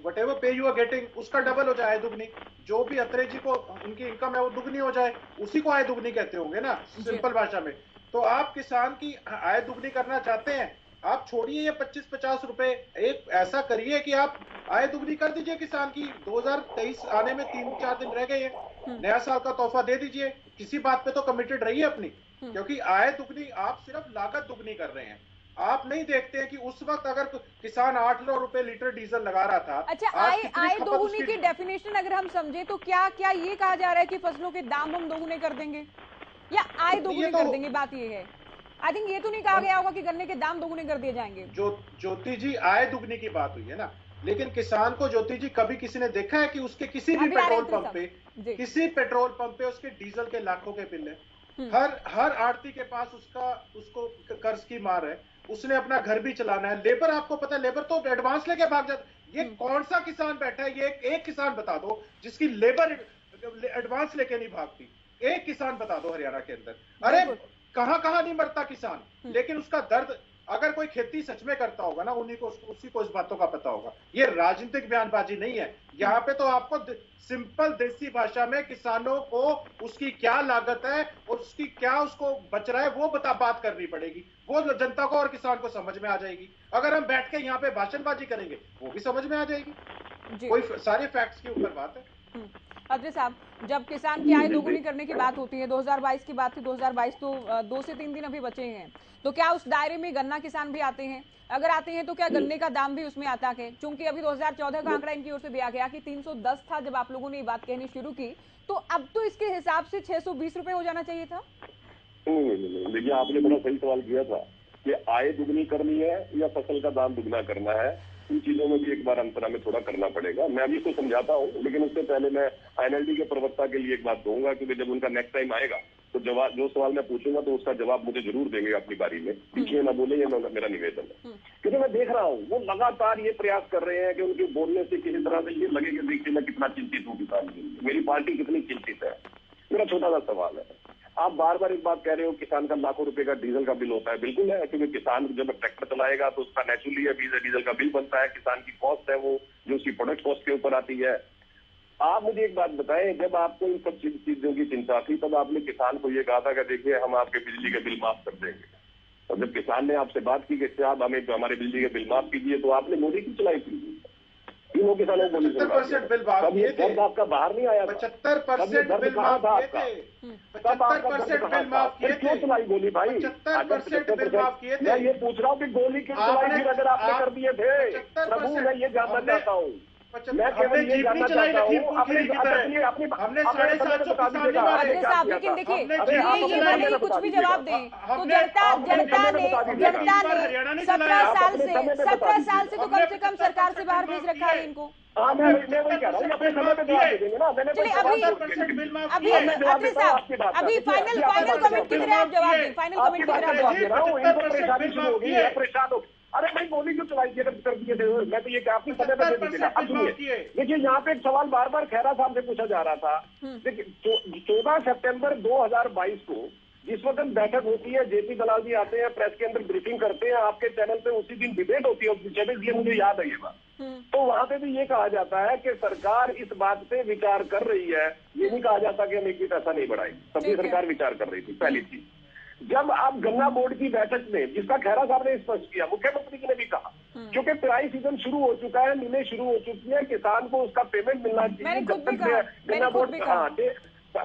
whatever पे यू आर गेटिंग उसका डबल हो जाए आय दुगनी। जो भी अत्रे जी को उनकी इनकम है वो दुगनी हो जाए, उसी को आय दुगनी कहते होंगे ना सिंपल भाषा में। तो आप किसान की आय दुगनी करना चाहते हैं, आप छोड़िए ये 25-50 रुपए, एक ऐसा करिए कि आप आय दुगनी कर दीजिए किसान की। 2023 आने में 3-4 दिन रह गए हैं, नया साल का तोहफा दे दीजिए, किसी बात पे तो कमिटेड रहिए अपनी, क्योंकि आय दुगनी आप सिर्फ लागत दुगनी कर रहे हैं। आप नहीं देखते हैं कि उस वक्त अगर किसान 8 रुपए लीटर डीजल लगा रहा था। अच्छा, आय दोगुनी की डेफिनेशन अगर हम समझे तो क्या ये कहा जा रहा है कि फसलों के दाम हम दोगुने कर देंगे या आय दोगुनी कर देंगे? बात ये है, आई थिंक ये तो नहीं कहा गया होगा कि गन्ने के दाम दोगुने कर दिए जाएंगे। ज्योति जी, आय दुगनी की बात हुई है ना, लेकिन किसान को ज्योति जी कभी किसी ने देखा है कि उसके किसी भी पेट्रोल पंप पे उसके डीजल के लाखों के बिल है? हर आड़ती के पास उसको कर्ज की मार है, उसने अपना घर भी चलाना है। लेबर, आपको पता है लेबर तो एडवांस लेके भाग जाता। ये कौन सा किसान बैठा है, ये एक किसान बता दो जिसकी लेबर एडवांस लेके नहीं भागती? एक किसान बता दो हरियाणा के अंदर। अरे कहां नहीं मरता किसान, लेकिन उसका दर्द, अगर कोई खेती सच में करता होगा ना उसी को इस बातों का पता होगा। ये राजनीतिक बयानबाजी नहीं है, यहाँ पे तो आपको सिंपल देसी भाषा में किसानों को उसकी क्या लागत है और उसकी क्या उसको बच रहा है वो बात करनी पड़ेगी, वो जनता को और किसान को समझ में आ जाएगी। अगर हम बैठ के यहाँ पे भाषणबाजी करेंगे वो भी समझ में आ जाएगी, कोई सारे फैक्ट्स के ऊपर बात है। अजय साहब, जब किसान की आय दोगुनी करने की बात होती है, 2022 की बात थी, 2022 तो 2 से 3 दिन अभी बचे हैं, तो क्या उस दायरे में गन्ना किसान भी आते हैं? अगर आते हैं तो क्या गन्ने का दाम भी उसमें आता है? क्योंकि अभी 2014 का आंकड़ा इनकी ओर से दिया गया कि 310 था जब आप लोगों ने ये बात कहनी शुरू की, तो अब तो इसके हिसाब से 620 रुपए हो जाना चाहिए था। नहीं, देखिए आपने बड़ा सही सवाल किया था कि आय दुगनी करनी है या फसल का दाम दुगना करना है, इन चीजों में भी एक बार अंतरा में थोड़ा करना पड़ेगा। मैं अभी इसको समझाता हूँ, लेकिन उससे पहले मैं आईएनएलडी के प्रवक्ता के लिए एक बात कहूंगा, क्योंकि जब उनका नेक्स्ट टाइम आएगा तो जवाब, जो सवाल मैं पूछूंगा तो उसका जवाब मुझे जरूर देंगे अपनी बारी में, पीछे ना बोले, ये मेरा निवेदन है। क्योंकि मैं देख रहा हूँ वो लगातार ये प्रयास कर रहे हैं कि उनके बोलने से किसी तरह से ये लगे कि देखिए मैं कितना चिंतित हूँ किसान के लिए, मेरी पार्टी कितनी चिंतित है। मेरा छोटा सा सवाल है, आप बार बार एक बात कह रहे हो किसान का लाखों रुपए का डीजल का बिल होता है। बिल्कुल है, क्योंकि किसान जब ट्रैक्टर चलाएगा तो उसका नेचुरली डीजल का बिल बनता है, किसान की कॉस्ट है वो जो उसकी प्रोडक्ट कॉस्ट के ऊपर आती है। आप मुझे एक बात बताएं, जब आपको इन सब चीजों की चिंता थी तब आपने किसान को ये कहा था कि देखिए हम आपके बिजली के बिल माफ कर देंगे, और जब किसान ने आपसे बात की कि साहब हमें हमारे बिजली के बिल माफ कीजिए, तो आपने मोदी की चलाई थी। तीनों किसानों को 75% बिल माफ किए थे, आपका बाहर नहीं आया, 75% बिल माफ किए थे, 75% बिल माफ किए थे, क्यों चलाई गोली भाई? 75% बिल माफ किए थे। मैं ये पूछ रहा हूँ कि गोली क्यों चलाई फिर अगर आपने कर दिए थे? प्रभु मैं ये जानना चाहता हूँ, मैं केवल ये जानना चाहता हूँ। हमने 750 किसान नहीं मारे। लेकिन देखिए ये भले ही कुछ भी जवाब दें तो जनता ने 17 साल से तो कम से कम सरकार से बाहर भेज रखा है इनको। हाँ मैं वही कह रहा हूँ, अपने समय पे जवाब दे देंगे ना। अभी फाइनल कमेंट की तरह आप जवाब दें, फाइनल कमेंट की तरह आप जवाब दे रहा हूँ। इनको परेशानी शुरू हो गई है, परेशान हो। अरे भाई गोली क्यों चलाई थी अगर कर दिए थे? मैं तो ये आपकी समय पे दे दीजिएगा। अब सुनिए, देखिए यहाँ पे एक सवाल बार बार खैरा साहब से पूछा जा रहा था। देखिए 14 सितंबर 2022 को जिस वक्त बैठक होती है, जेपी दलाल जी आते हैं, प्रेस के अंदर ब्रीफिंग करते हैं, आपके चैनल पे उसी दिन डिबेट होती है, ये मुझे याद है ये बात। तो वहां पे भी ये कहा जाता है कि सरकार इस बात पे विचार कर रही है, ये नहीं कहा जाता कि हम एक भी पैसा नहीं बढ़ाई, तभी सरकार विचार कर रही थी। पहली चीज, जब आप गन्ना बोर्ड की बैठक में, जिसका खैरा साहब ने स्पष्ट किया, मुख्यमंत्री जी ने भी कहा, क्योंकि पेराई सीजन शुरू हो चुका है, मिलें शुरू हो चुकी है, किसान को उसका पेमेंट मिलना चाहिए। जब तक गन्ना बोर्ड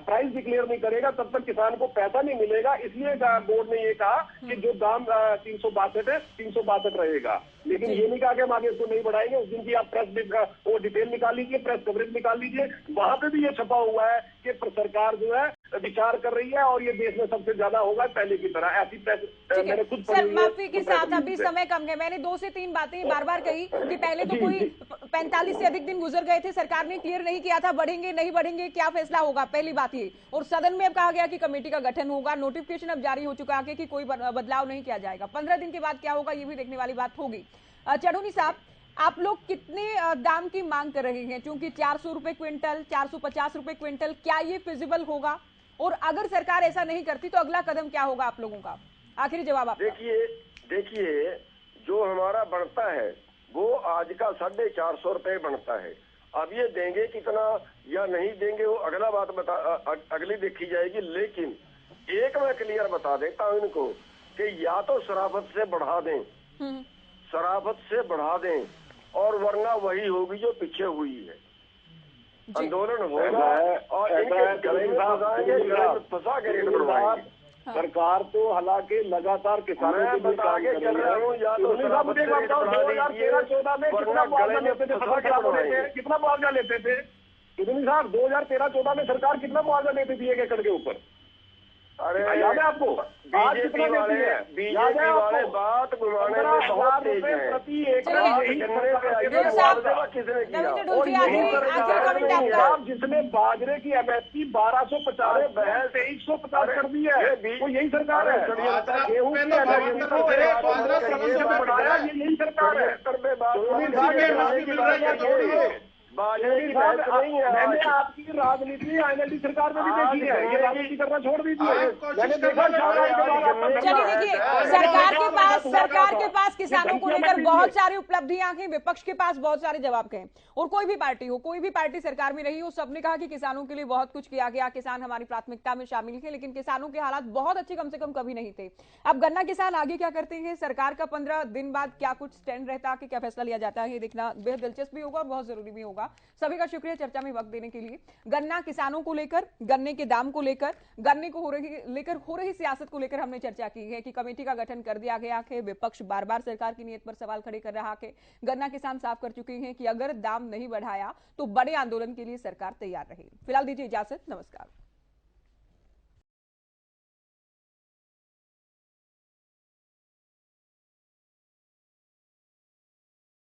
प्राइस डिक्लेयर नहीं करेगा तब तक किसान को पैसा नहीं मिलेगा। इसलिए बोर्ड ने ये कहा कि जो दाम 362 है 362 रहेगा, लेकिन ये नहीं कहा कि हम आगे इसको नहीं बढ़ाएंगे। उस दिन की आप प्रेस वो डिटेल निकाल लीजिए, प्रेस कवरेज निकाल लीजिए, वहां पे भी ये छपा हुआ है कि सरकार जो है विचार कर रही है और ये देश में सबसे ज्यादा होगा पहले की तरह। ऐसी प्रेस मैंने खुद सर माफी के साथ अभी समय कम है, मैंने 2 से 3 बातें बार बार कही कि पहले तो कोई 45 से अधिक दिन गुजर गए थे, सरकार ने क्लियर नहीं किया था बढ़ेंगे नहीं बढ़ेंगे, क्या फैसला होगा, पहली बात ये। और सदन में अब कहा गया कि कमेटी का गठन होगा, नोटिफिकेशन अब जारी हो चुका है कि कोई बदलाव नहीं किया जाएगा। 15 दिन के बाद क्या होगा ये भी देखने वाली बात होगी। चढ़ोनी साहब, आप लोग कितने दाम की मांग कर रहे हैं? क्योंकि 400 रुपए क्विंटल, 450 रुपए क्विंटल, क्या ये फिजिबल होगा? और अगर सरकार ऐसा नहीं करती तो अगला कदम क्या होगा आप लोगों का? आखिरी जवाब आप। देखिए जो हमारा बढ़ता है वो आज का 450 रुपए बनता है। अब ये देंगे कितना या नहीं देंगे वो अगला बात अगली देखी जाएगी। लेकिन एक मैं क्लियर बता देता हूँ इनको कि या तो शराफत से बढ़ा दें, शराफत से बढ़ा दें, और वरना वही होगी जो पीछे हुई है। आंदोलन होगा और फंसा के रेट बढ़वाएंगे। सरकार तो हालांकि लगातार किसानों के लिए काम कर रही है। या तो 2013-14 में कितना मुआवजा लेते थे? कितना मुआवजा लेते थे कितनी साहब? 2013-14 में सरकार कितना मुआवजा लेती थी एक एकड़ के ऊपर? अरे याद है आपको? आज कितना देती है? याद है आपको? बात घुमाने में बहुत तेज है। प्रति एकड़ जिसने बाजरे की MSP 1250 2350 कर दी है, वो यही सरकार है। गेहूँ की बढ़ाया, ये यही सरकार है। मैंने आपकी राजनीति आईएनएलडी सरकार में भी देखी है, ये राजनीति करना छोड़ दीजिए। मैंने देखा चलिए देखिए, सरकार के पास किसानों को लेकर बहुत सारी उपलब्धियां हैं, विपक्ष के पास बहुत सारे जवाब हैं, और कोई भी पार्टी सरकार में रही हो, सबने कहा कि किसानों के लिए बहुत कुछ किया गया, किसान हमारी प्राथमिकता में शामिल है, लेकिन किसानों के हालात बहुत अच्छे कम से कम कभी नहीं थे। अब गन्ना किसान आगे क्या करते हैं, सरकार का 15 दिन बाद क्या कुछ स्टैंड रहता है, क्या फैसला लिया जाता है, ये देखना बेहद दिलचस्प भी होगा और बहुत जरूरी भी होगा। सभी का शुक्रिया चर्चा में वक्त देने के लिए। गन्ना किसानों को लेकर, गन्ने के दाम को लेकर, गन्ने को हो रही सियासत को लेकर हमने चर्चा की है कि कमेटी का गठन कर दिया गया है। विपक्ष बार बार सरकार की नीयत पर सवाल खड़े कर रहा है। गन्ना किसान साफ कर चुके हैं कि अगर दाम नहीं बढ़ाया तो बड़े आंदोलन के लिए सरकार तैयार रहे। फिलहाल दीजिए इजाजत, नमस्कार।